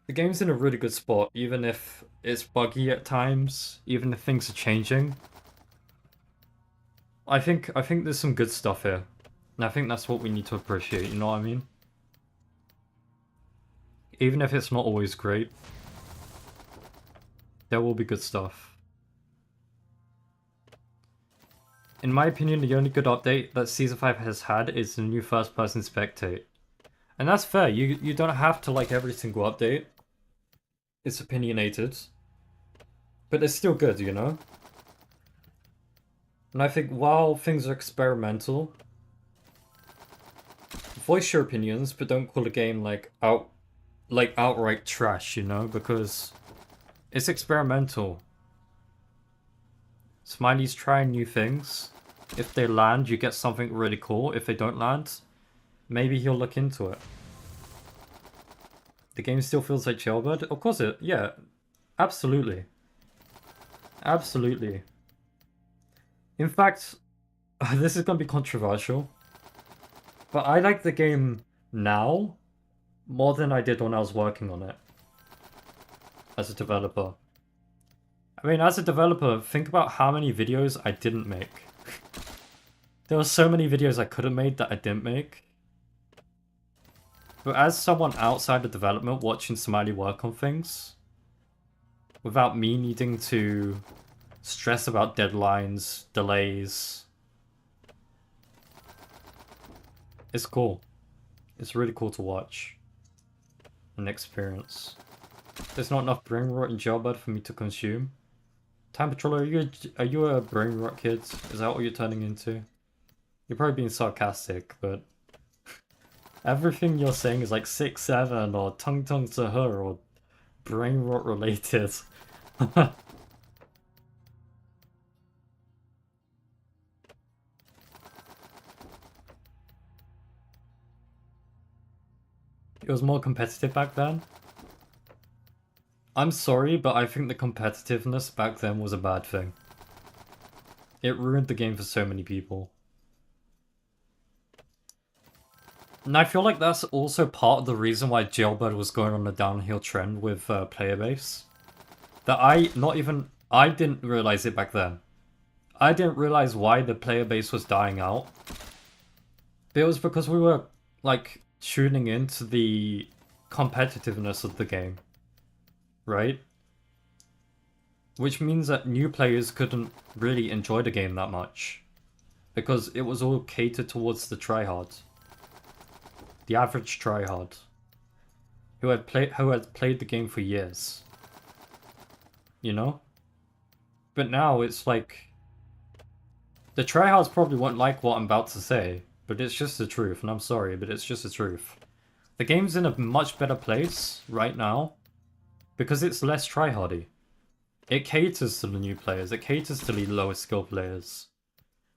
The game's in a really good spot, even if it's buggy at times, even if things are changing. I think there's some good stuff here. And I think that's what we need to appreciate, you know what I mean? Even if it's not always great, there will be good stuff. In my opinion, the only good update that Season 5 has had is the new first-person spectate. And that's fair, you don't have to like every single update. It's opinionated. But it's still good, you know? And I think while things are experimental, voice your opinions, but don't call a game like outright trash, you know, because it's experimental. Smiley's trying new things. If they land, you get something really cool. If they don't land, maybe he'll look into it. The game still feels like Jailbird? Of course it, yeah. Absolutely. Absolutely. In fact, this is gonna be controversial, but I like the game now more than I did when I was working on it as a developer. I mean, as a developer, think about how many videos I didn't make. There were so many videos I could have made that I didn't make. But as someone outside of development watching Smiley work on things, without me needing to stress about deadlines, delays, it's cool. It's really cool to watch and experience. There's not enough brain rot in Jailbird for me to consume. Time Patroller, are you a brain rot kid? Is that what you're turning into? You're probably being sarcastic, but everything you're saying is like 6-7 or tongue to her or brain rot related. It was more competitive back then. I'm sorry, but I think the competitiveness back then was a bad thing. It ruined the game for so many people. And I feel like that's also part of the reason why Jailbird was going on a downhill trend with player base. That I didn't realize it back then. I didn't realize why the player base was dying out. But it was because we were, like, tuning into the competitiveness of the game. Right? Which means that new players couldn't really enjoy the game that much. Because it was all catered towards the tryhard. The average tryhard. Who had played the game for years. You know? But now it's like... The tryhards probably won't like what I'm about to say, but it's just the truth, and I'm sorry, but it's just the truth. The game's in a much better place right now because it's less tryhardy. It caters to the new players, it caters to the lower skill players.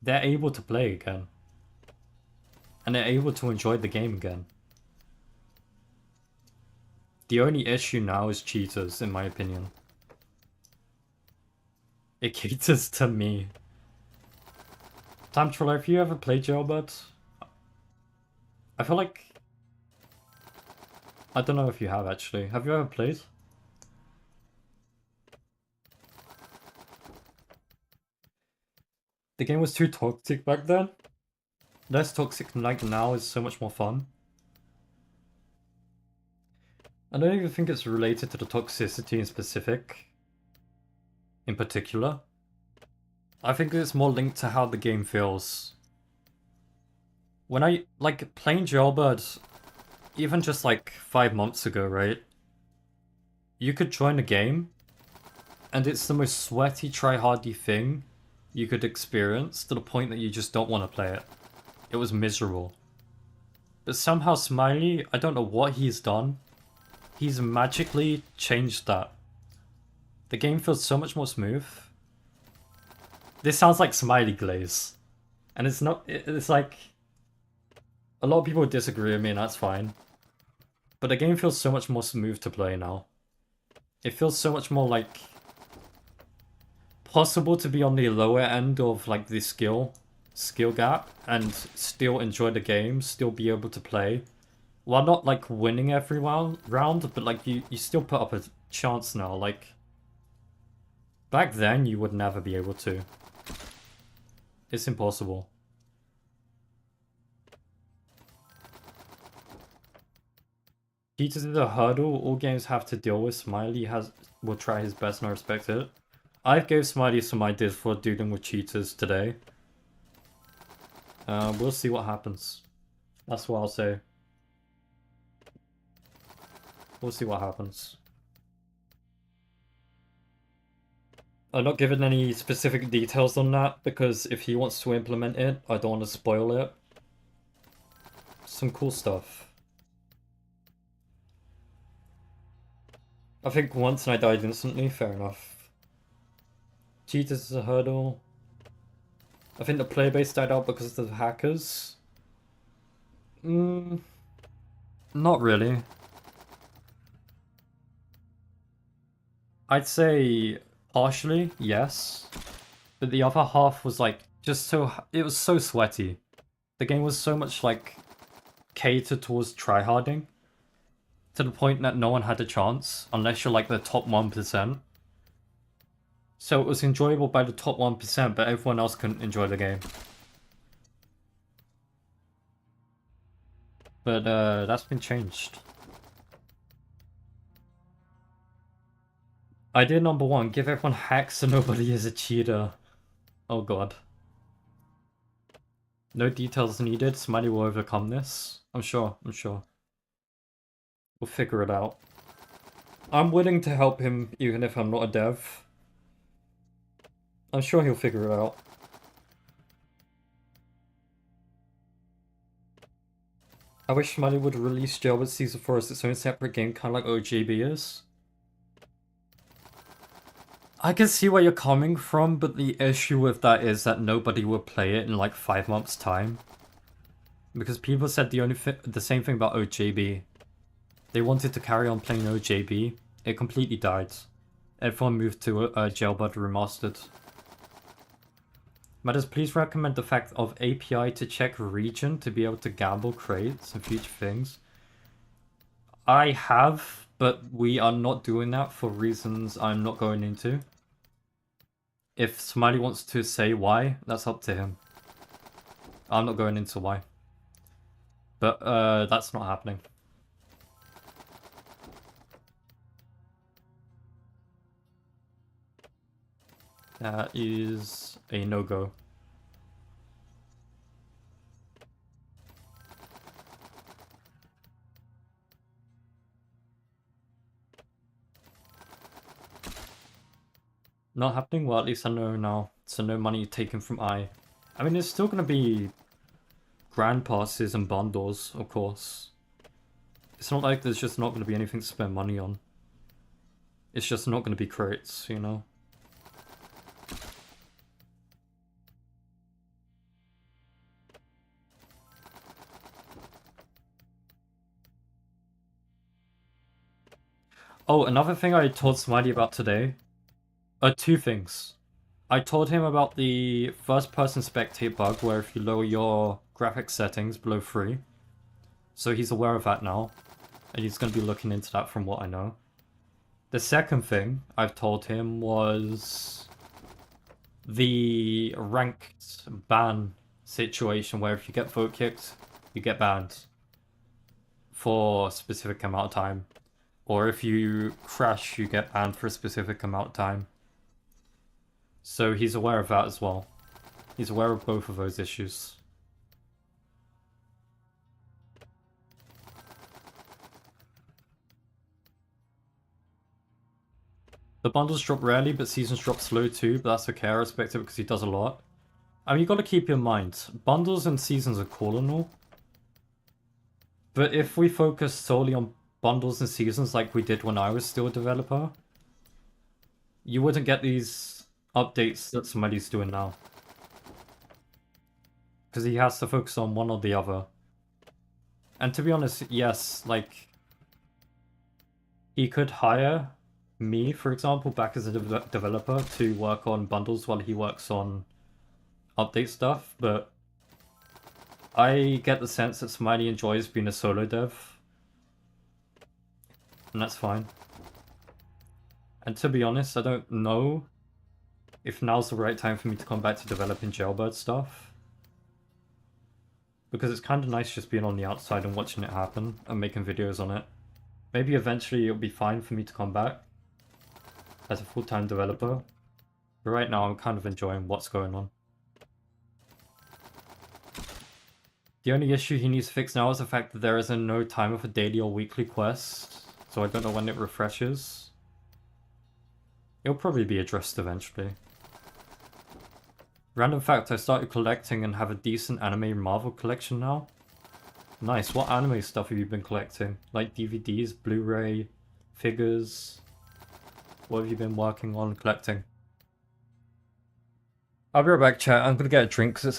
They're able to play again. And they're able to enjoy the game again. The only issue now is cheaters, in my opinion. It caters to me. Time Troller, have you ever played Jailbird? I feel like... I don't know if you have actually. Have you ever played? The game was too toxic back then. Less toxic like now is so much more fun. I don't even think it's related to the toxicity in particular. I think it's more linked to how the game feels. When I, like, playing Jailbird, even just like 5 months ago, right? You could join a game, and it's the most sweaty, try-hardy thing you could experience to the point that you just don't want to play it. It was miserable. But somehow Smiley, I don't know what he's done, he's magically changed that. The game feels so much more smooth. This sounds like Smiley glaze. And it's not, it's like... A lot of people disagree with me and that's fine. But the game feels so much more smooth to play now. It feels so much more like... possible to be on the lower end of like the skill gap and still enjoy the game, still be able to play. While not like winning every round, but like you still put up a chance now. Like back then you would never be able to. It's impossible. Cheaters is a hurdle all games have to deal with. Smiley will try his best and I respect it. I've gave Smiley some ideas for dealing with cheaters today. We'll see what happens. That's what I'll say. We'll see what happens. I'm not giving any specific details on that because if he wants to implement it, I don't want to spoil it. Some cool stuff. I think once and I died instantly, fair enough. Cheaters is a hurdle. I think the player base died out because of the hackers. Not really. I'd say partially, yes. But the other half was like, just so... It was so sweaty. The game was so much like catered towards tryharding. To the point that no one had a chance, unless you're like the top 1%. So it was enjoyable by the top 1%, but everyone else couldn't enjoy the game. But that's been changed. Idea number 1, give everyone hacks so nobody is a cheater. Oh god. No details needed, Smiley will overcome this. I'm sure. We'll figure it out. I'm willing to help him even if I'm not a dev. I'm sure he'll figure it out. I wish Smiley would release Jailbird Season 4 as its own separate game, kind of like OJB is. I can see where you're coming from, but the issue with that is that nobody will play it in like 5 months' time. Because people said the same thing about OJB. They wanted to carry on playing OJB. It completely died. Everyone moved to Jailbird Remastered. Matters, please recommend the fact of API to check region to be able to gamble crates and future things. I have, but we are not doing that for reasons I'm not going into. If Smiley wants to say why, that's up to him. I'm not going into why. But that's not happening. That is a no-go. Not happening? Well, at least I know now. So no money taken from I mean, there's still gonna be grand passes and bundles, of course. It's not like there's just not gonna be anything to spend money on. It's just not gonna be crates, you know? Oh, another thing I told Smiley about today. 2 things. I told him about the first-person spectate bug, where if you lower your graphics settings below 3. So he's aware of that now. And he's going to be looking into that from what I know. The second thing I've told him was the ranked ban situation where if you get vote kicked, you get banned for a specific amount of time. Or if you crash, you get banned for a specific amount of time. So he's aware of that as well. He's aware of both of those issues. The bundles drop rarely, but seasons drop slow too, but that's okay, I respect it because he does a lot. I mean, you gotta keep in mind, bundles and seasons are cool and all. But if we focus solely on bundles and seasons like we did when I was still a developer, you wouldn't get these updates that somebody's doing now. Because he has to focus on one or the other. And to be honest, yes, like, he could hire me, for example, back as a developer to work on bundles while he works on update stuff, but I get the sense that Smiley enjoys being a solo dev. And that's fine. And to be honest, I don't know if now's the right time for me to come back to developing Jailbird stuff. Because it's kind of nice just being on the outside and watching it happen and making videos on it. Maybe eventually it'll be fine for me to come back as a full-time developer. But right now I'm kind of enjoying what's going on. The only issue he needs to fix now is the fact that there is no timer for daily or weekly quests, so I don't know when it refreshes. It'll probably be addressed eventually. Random fact, I started collecting and have a decent anime Marvel collection now. Nice, what anime stuff have you been collecting? Like DVDs, Blu-ray, figures? What have you been working on collecting? I'll be right back, chat. I'm gonna get a drink because it's